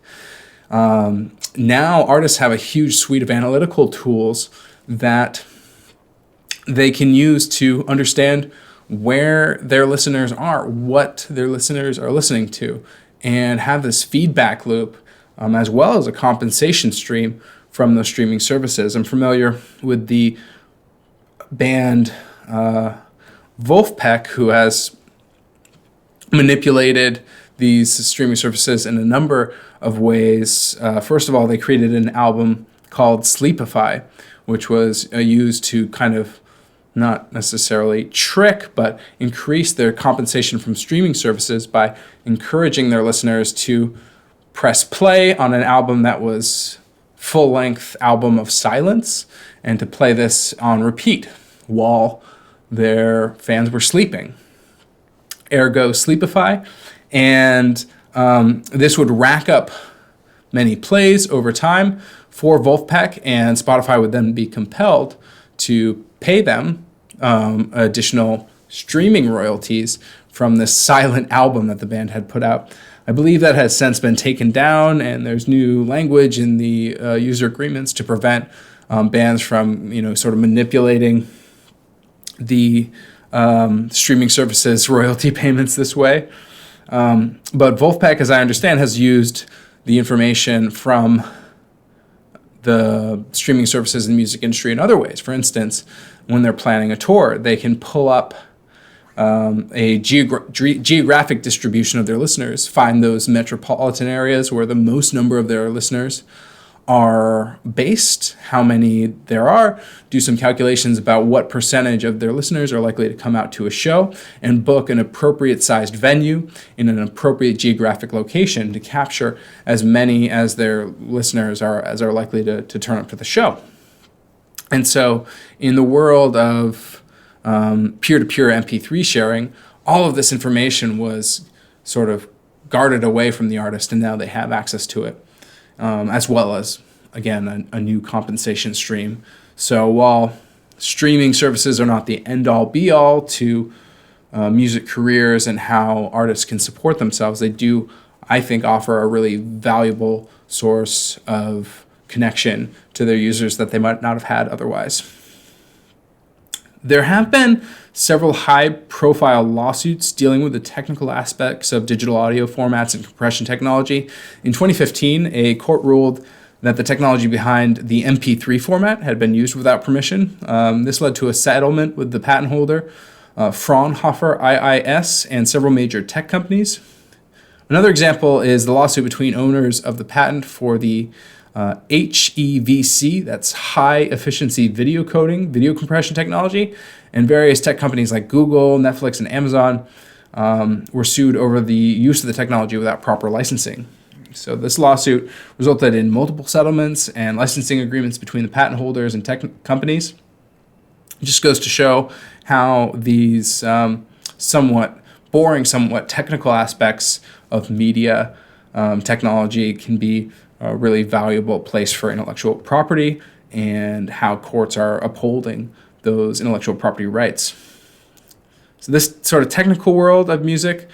Now artists have a huge suite of analytical tools that they can use to understand where their listeners are, what their listeners are listening to, and have this feedback loop as well as a compensation stream from those streaming services. I'm familiar with the band Wolfpack, who has manipulated these streaming services in a number of ways. First of all, they created an album called Sleepify, which was used to kind of not necessarily trick, but increase their compensation from streaming services by encouraging their listeners to press play on an album that was full-length album of silence and to play this on repeat while their fans were sleeping. Ergo Sleepify. And this would rack up many plays over time for Wolfpack, and Spotify would then be compelled to pay them additional streaming royalties from this silent album that the band had put out. I believe that has since been taken down, and there's new language in the user agreements to prevent bands from, sort of manipulating the streaming services royalty payments this way. But Wolfpack, as I understand, has used the information from the streaming services in the music industry in other ways. For instance, when they're planning a tour, they can pull up a geographic distribution of their listeners, find those metropolitan areas where the most number of their listeners are based, how many there are, do some calculations about what percentage of their listeners are likely to come out to a show, and book an appropriate sized venue in an appropriate geographic location to capture as many as their listeners are likely to turn up to the show. And so in the world of peer-to-peer MP3 sharing, all of this information was sort of guarded away from the artist, and now they have access to it. As well as, again, a new compensation stream. So while streaming services are not the end-all, be-all to music careers and how artists can support themselves, they do, I think, offer a really valuable source of connection to their users that they might not have had otherwise. There have been several high-profile lawsuits dealing with the technical aspects of digital audio formats and compression technology. In 2015, a court ruled that the technology behind the MP3 format had been used without permission. This led to a settlement with the patent holder, Fraunhofer IIS, and several major tech companies. Another example is the lawsuit between owners of the patent for the HEVC, that's high efficiency video coding, video compression technology, and various tech companies like Google, Netflix, and Amazon were sued over the use of the technology without proper licensing. So this lawsuit resulted in multiple settlements and licensing agreements between the patent holders and tech companies. It just goes to show how these somewhat boring, somewhat technical aspects of media technology can be a really valuable place for intellectual property, and how courts are upholding those intellectual property rights. So this sort of technical world of music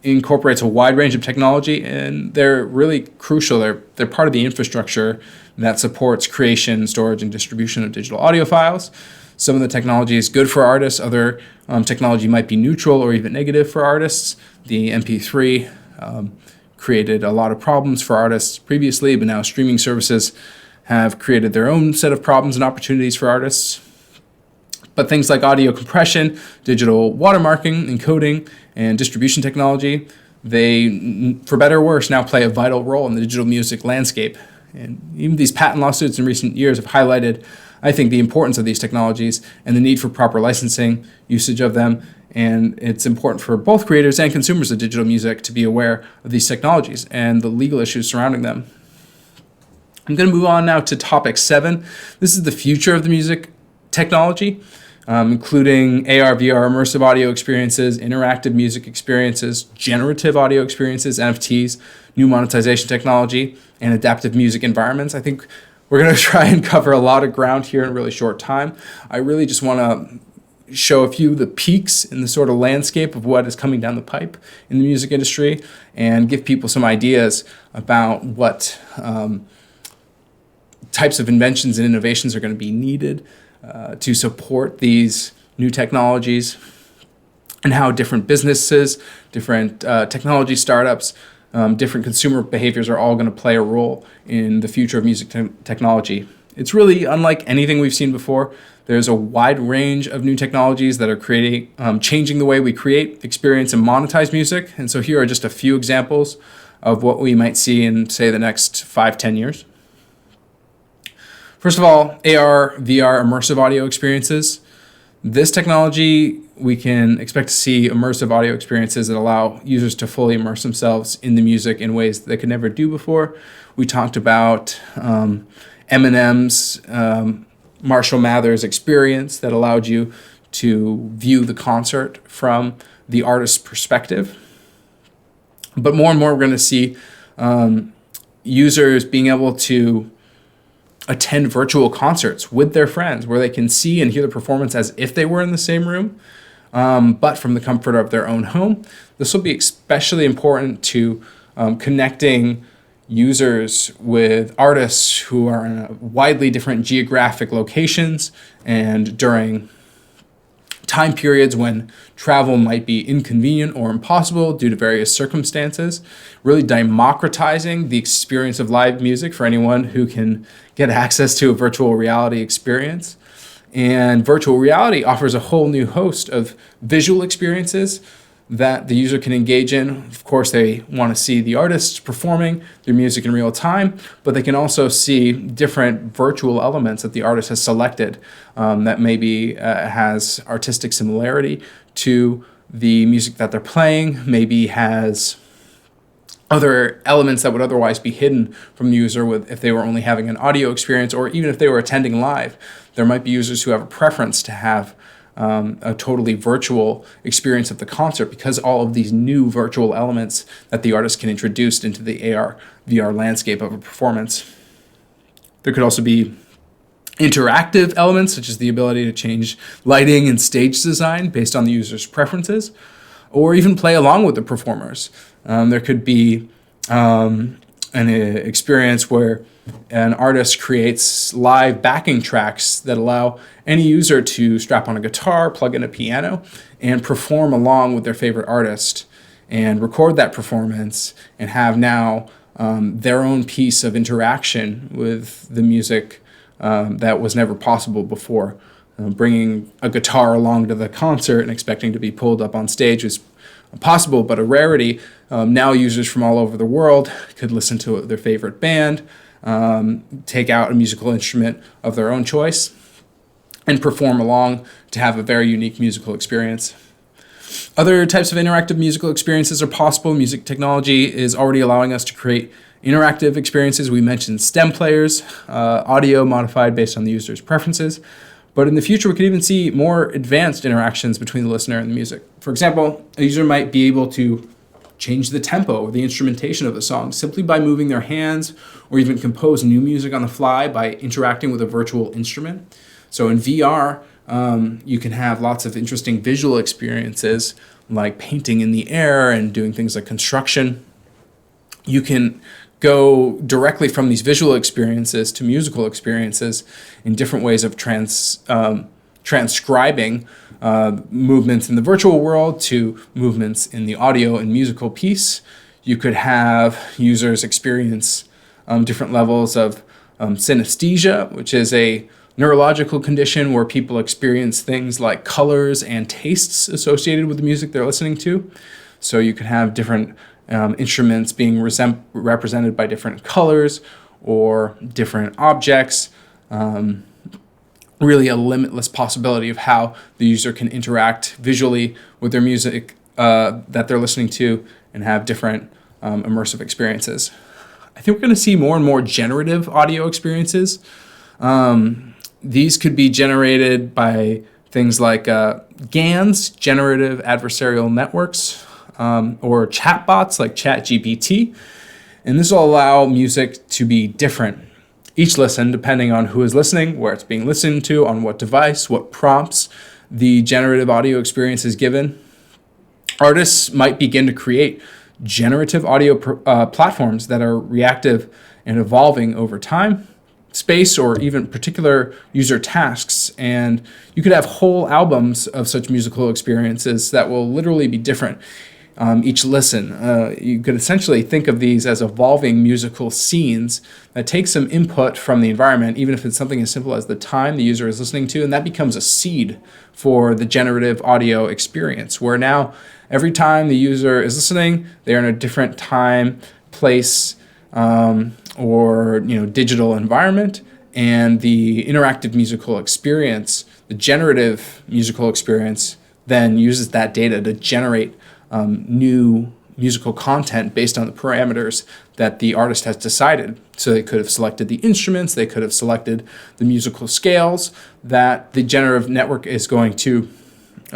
incorporates a wide range of technology, and they're really crucial. They're part of the infrastructure that supports creation, storage, and distribution of digital audio files. Some of the technology is good for artists. Other technology might be neutral or even negative for artists. The MP3 created a lot of problems for artists previously, but now streaming services have created their own set of problems and opportunities for artists. But things like audio compression, digital watermarking, encoding, and distribution technology, they, for better or worse, now play a vital role in the digital music landscape. And even these patent lawsuits in recent years have highlighted, I think, the importance of these technologies and the need for proper licensing, usage of them. And it's important for both creators and consumers of digital music to be aware of these technologies and the legal issues surrounding them. I'm going to move on now to topic 7. This is the future of the music technology, including AR, VR, immersive audio experiences, interactive music experiences, generative audio experiences, NFTs, new monetization technology, and adaptive music environments. I think we're going to try and cover a lot of ground here in a really short time. I really just want to show a few of the peaks in the sort of landscape of what is coming down the pipe in the music industry, and give people some ideas about what types of inventions and innovations are going to be needed to support these new technologies, and how different businesses, different technology startups, different consumer behaviors are all going to play a role in the future of music technology. It's really unlike anything we've seen before. There's a wide range of new technologies that are changing the way we create, experience, and monetize music. And so here are just a few examples of what we might see in, say, the next 5-10 years. First of all, AR, VR, immersive audio experiences. This technology, we can expect to see immersive audio experiences that allow users to fully immerse themselves in the music in ways that they could never do before. We talked about Eminem's Marshall Mathers experience that allowed you to view the concert from the artist's perspective. But more and more, we're going to see users being able to attend virtual concerts with their friends, where they can see and hear the performance as if they were in the same room, but from the comfort of their own home. This will be especially important to connecting users with artists who are in widely different geographic locations and during time periods when travel might be inconvenient or impossible due to various circumstances, really democratizing the experience of live music for anyone who can get access to a virtual reality experience. And virtual reality offers a whole new host of visual experiences that the user can engage in. Of course, they want to see the artists performing their music in real time, but they can also see different virtual elements that the artist has selected that maybe has artistic similarity to the music that they're playing, maybe has other elements that would otherwise be hidden from the user if they were only having an audio experience, or even if they were attending live. There might be users who have a preference to have a totally virtual experience of the concert, because all of these new virtual elements that the artist can introduce into the AR, VR landscape of a performance. There could also be interactive elements, such as the ability to change lighting and stage design based on the user's preferences, or even play along with the performers. There could be an experience where an artist creates live backing tracks that allow any user to strap on a guitar, plug in a piano, and perform along with their favorite artist and record that performance and have now their own piece of interaction with the music that was never possible before. Bringing a guitar along to the concert and expecting to be pulled up on stage was possible, but a rarity. Now users from all over the world could listen to their favorite band, take out a musical instrument of their own choice, and perform along to have a very unique musical experience. Other types of interactive musical experiences are possible. Music technology is already allowing us to create interactive experiences. We mentioned stem players, audio modified based on the user's preferences. But in the future, we could even see more advanced interactions between the listener and the music. For example, a user might be able to change the tempo or the instrumentation of the song simply by moving their hands, or even compose new music on the fly by interacting with a virtual instrument. So in VR, you can have lots of interesting visual experiences like painting in the air and doing things like construction. You can go directly from these visual experiences to musical experiences in different ways of transcribing movements in the virtual world to movements in the audio and musical piece. You could have users experience different levels of synesthesia, which is a neurological condition where people experience things like colors and tastes associated with the music they're listening to. So you could have different instruments being represented by different colors or different objects. Really a limitless possibility of how the user can interact visually with their music that they're listening to and have different immersive experiences. I think we're going to see more and more generative audio experiences. These could be generated by things like GANs, generative adversarial networks, or chatbots like ChatGPT. And this will allow music to be different each listen, depending on who is listening, where it's being listened to, on what device, what prompts the generative audio experience is given. Artists might begin to create generative audio platforms that are reactive and evolving over time, space, or even particular user tasks. And you could have whole albums of such musical experiences that will literally be different each listen. You could essentially think of these as evolving musical scenes that take some input from the environment, even if it's something as simple as the time the user is listening to, and that becomes a seed for the generative audio experience, where now every time the user is listening, they're in a different time, place, or digital environment, and the interactive musical experience, the generative musical experience, then uses that data to generate new musical content based on the parameters that the artist has decided. So they could have selected the instruments, they could have selected the musical scales that the generative network is going to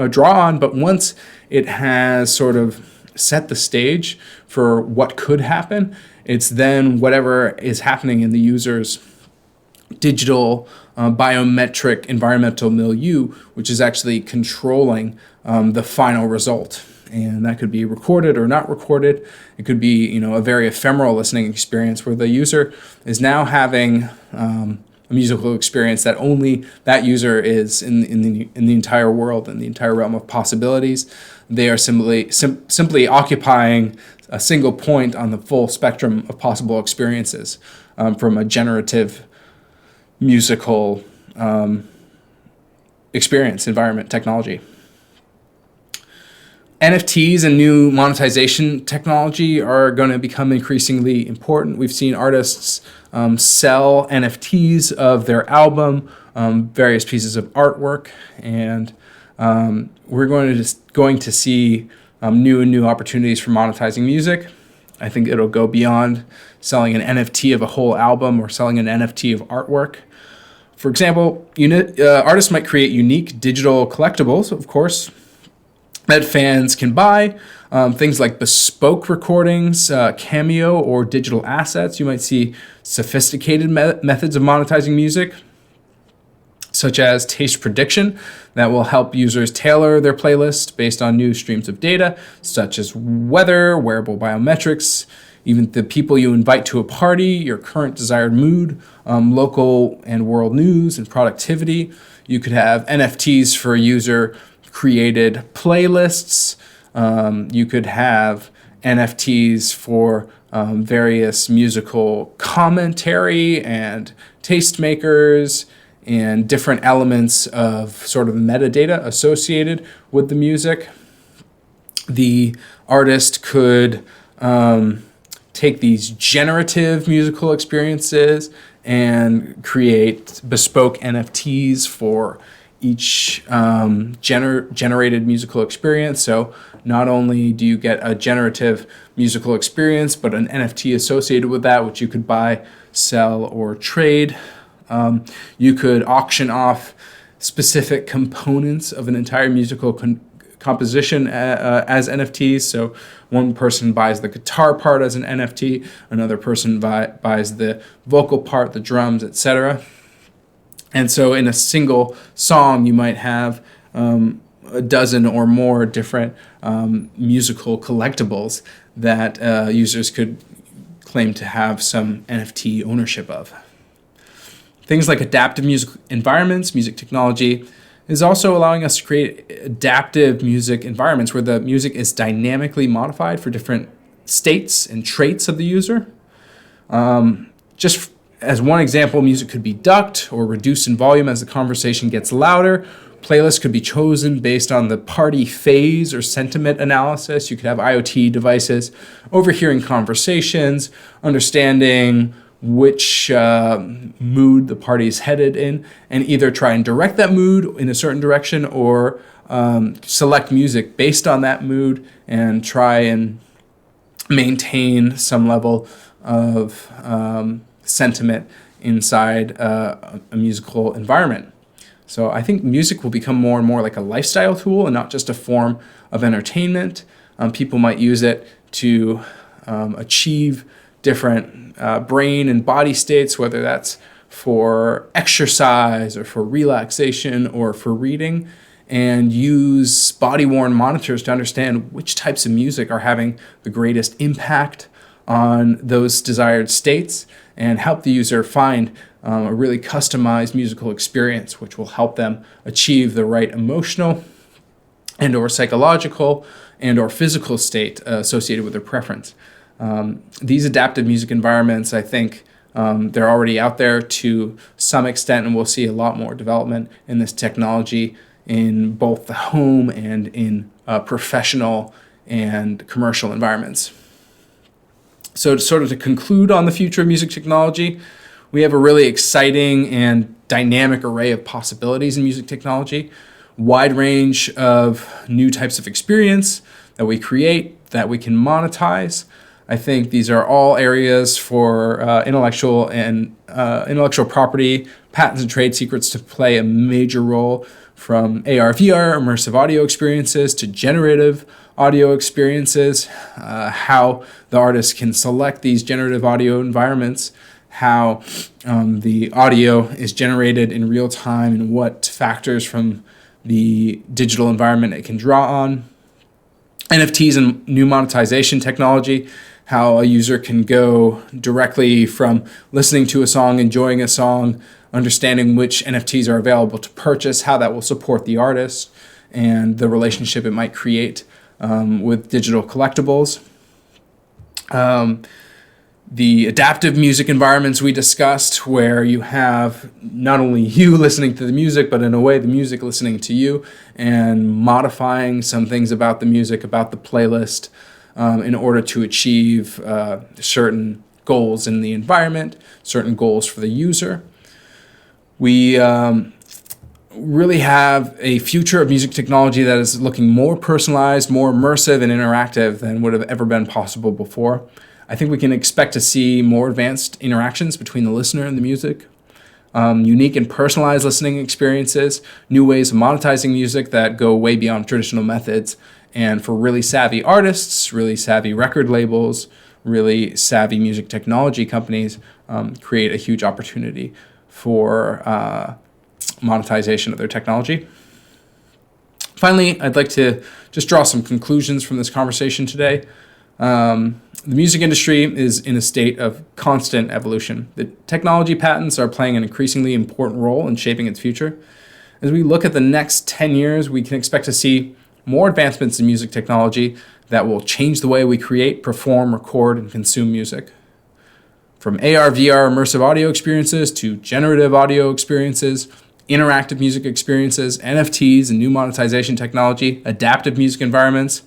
draw on. But once it has sort of set the stage for what could happen, it's then whatever is happening in the user's digital biometric environmental milieu, which is actually controlling the final result. And that could be recorded or not recorded. It could be, a very ephemeral listening experience where the user is now having a musical experience that only that user is in the entire world, in the entire realm of possibilities. They are simply occupying a single point on the full spectrum of possible experiences from a generative musical experience, environment, technology. NFTs and new monetization technology are going to become increasingly important. We've seen artists sell NFTs of their album, various pieces of artwork, and we're going to see new opportunities for monetizing music. I think it'll go beyond selling an NFT of a whole album or selling an NFT of artwork. For example, artists might create unique digital collectibles, of course, that fans can buy, things like bespoke recordings, cameo, or digital assets. You might see sophisticated methods of monetizing music. such as taste prediction that will help users tailor their playlist based on new streams of data, such as weather, wearable biometrics, even the people you invite to a party, your current desired mood, local and world news and productivity. You could have NFTs for user-created playlists. You could have NFTs for various musical commentary and tastemakers and different elements of sort of metadata associated with the music. The artist could take these generative musical experiences and create bespoke NFTs for each generated musical experience. So not only do you get a generative musical experience, but an NFT associated with that, which you could buy, sell, or trade. You could auction off specific components of an entire musical composition as NFTs. So one person buys the guitar part as an NFT, another person buys the vocal part, the drums, etc. And so in a single song, you might have a dozen or more different musical collectibles that users could claim to have some NFT ownership of. Things like adaptive music environments, music technology, is also allowing us to create adaptive music environments where the music is dynamically modified for different states and traits of the user. Just as one example, music could be ducked or reduced in volume as the conversation gets louder. Playlists could be chosen based on the party phase or sentiment analysis. You could have IoT devices overhearing conversations, understanding which mood the party is headed in, and either try and direct that mood in a certain direction or select music based on that mood and try and maintain some level of sentiment inside a musical environment. So I think music will become more and more like a lifestyle tool and not just a form of entertainment. People might use it to achieve different brain and body states, whether that's for exercise or for relaxation or for reading, and use body-worn monitors to understand which types of music are having the greatest impact on those desired states and help the user find a really customized musical experience, which will help them achieve the right emotional and or psychological and or physical state associated with their preference. These adaptive music environments, I think, they're already out there to some extent, and we'll see a lot more development in this technology in both the home and in professional and commercial environments. So to conclude on the future of music technology, we have a really exciting and dynamic array of possibilities in music technology, wide range of new types of experience that we create, that we can monetize. I think these are all areas for intellectual property, patents and trade secrets to play a major role, from AR, VR, immersive audio experiences to generative audio experiences, how the artist can select these generative audio environments, how the audio is generated in real time and what factors from the digital environment it can draw on. NFTs and new monetization technology, how a user can go directly from listening to a song, enjoying a song, understanding which NFTs are available to purchase, how that will support the artist, and the relationship it might create with digital collectibles. The adaptive music environments we discussed, where you have not only you listening to the music, but in a way the music listening to you, and modifying some things about the music, about the playlist, in order to achieve certain goals in the environment, certain goals for the user. We really have a future of music technology that is looking more personalized, more immersive, and interactive than would have ever been possible before. I think we can expect to see more advanced interactions between the listener and the music, unique and personalized listening experiences, new ways of monetizing music that go way beyond traditional methods, and for really savvy artists, really savvy record labels, really savvy music technology companies, create a huge opportunity for monetization of their technology. Finally, I'd like to just draw some conclusions from this conversation today. The music industry is in a state of constant evolution. The technology patents are playing an increasingly important role in shaping its future. As we look at the next 10 years, we can expect to see more advancements in music technology that will change the way we create, perform, record, and consume music. From AR, VR, immersive audio experiences to generative audio experiences, interactive music experiences, NFTs and new monetization technology, adaptive music environments,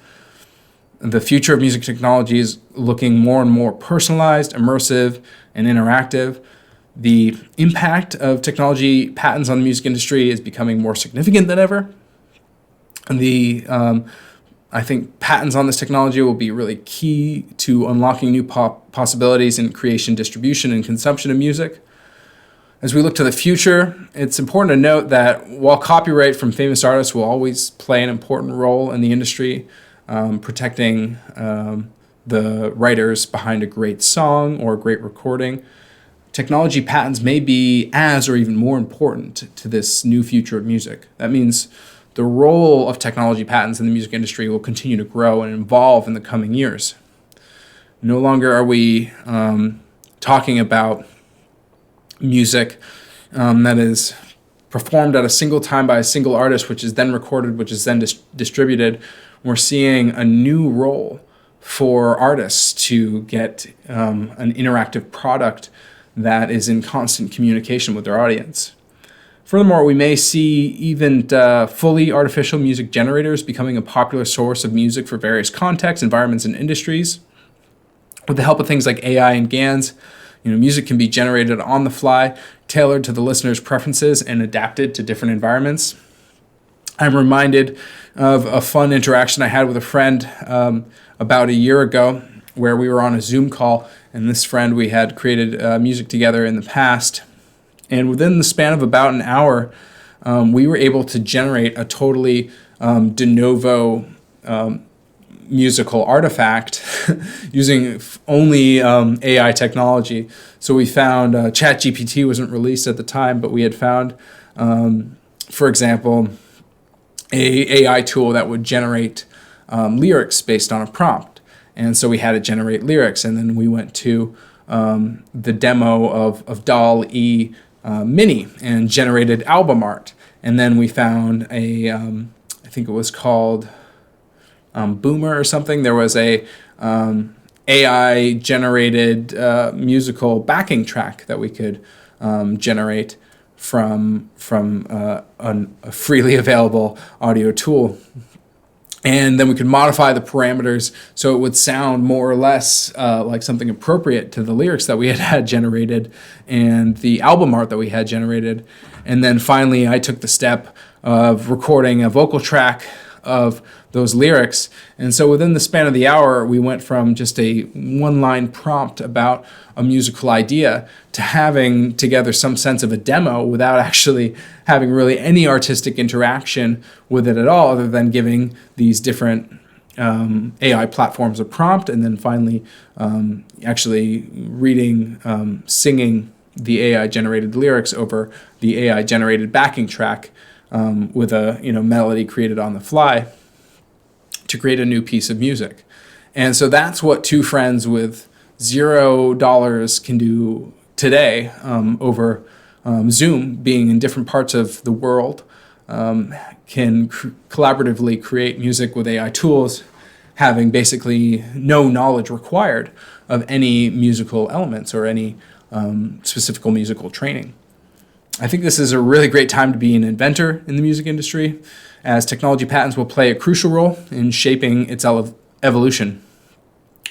the future of music technology is looking more and more personalized, immersive, and interactive. The impact of technology patents on the music industry is becoming more significant than ever. And I think patents on this technology will be really key to unlocking new possibilities in creation, distribution, and consumption of music. As we look to the future, it's important to note that while copyright from famous artists will always play an important role in the industry, protecting the writers behind a great song or a great recording, technology patents may be as or even more important to this new future of music. That means the role of technology patents in the music industry will continue to grow and evolve in the coming years. No longer are we talking about music that is performed at a single time by a single artist, which is then recorded, which is then distributed. We're seeing a new role for artists to get an interactive product that is in constant communication with their audience. Furthermore, we may see even fully artificial music generators becoming a popular source of music for various contexts, environments, and industries. With the help of things like AI and GANs, music can be generated on the fly, tailored to the listener's preferences, and adapted to different environments. I'm reminded of a fun interaction I had with a friend about a year ago, where we were on a Zoom call, and this friend, we had created music together in the past. And within the span of about an hour, we were able to generate a totally de novo musical artifact using only AI technology. So we found ChatGPT wasn't released at the time, but we had found, for example, a AI tool that would generate lyrics based on a prompt. And so we had it generate lyrics, and then we went to the demo of DALL-E Mini and generated album art. And then we found I think it was called Boomer or something. There was a AI generated musical backing track that we could generate from a freely available audio tool. And then we could modify the parameters so it would sound more or less like something appropriate to the lyrics that we had generated and the album art that we had generated. And then finally, I took the step of recording a vocal track of those lyrics. And so within the span of the hour, we went from just a one-line prompt about a musical idea to having together some sense of a demo without actually having really any artistic interaction with it at all, other than giving these different AI platforms a prompt, and then finally actually reading, singing the AI-generated lyrics over the AI-generated backing track with a melody created on the fly to create a new piece of music. And so that's what two friends with $0 can do today over Zoom, being in different parts of the world, can collaboratively create music with AI tools, having basically no knowledge required of any musical elements or any specific musical training. I think this is a really great time to be an inventor in the music industry, as technology patents will play a crucial role in shaping its evolution.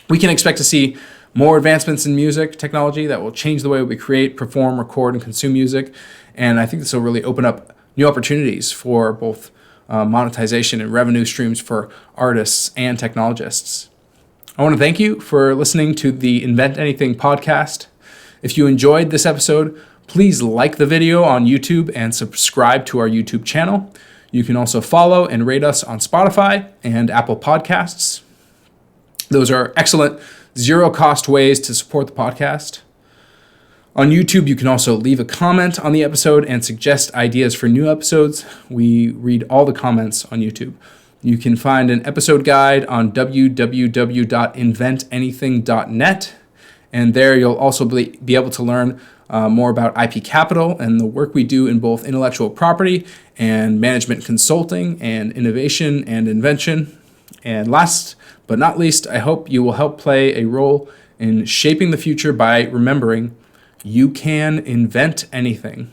We can expect to see more advancements in music technology that will change the way we create, perform, record, and consume music. And I think this will really open up new opportunities for both monetization and revenue streams for artists and technologists. I want to thank you for listening to the Invent Anything podcast. If you enjoyed this episode, please like the video on YouTube and subscribe to our YouTube channel. You can also follow and rate us on Spotify and Apple Podcasts. Those are excellent zero-cost ways to support the podcast. On YouTube, you can also leave a comment on the episode and suggest ideas for new episodes. We read all the comments on YouTube. You can find an episode guide on www.inventanything.net, and there you'll also be able to learn more about IP Capital and the work we do in both intellectual property and management consulting and innovation and invention. And last but not least, I hope you will help play a role in shaping the future by remembering you can invent anything.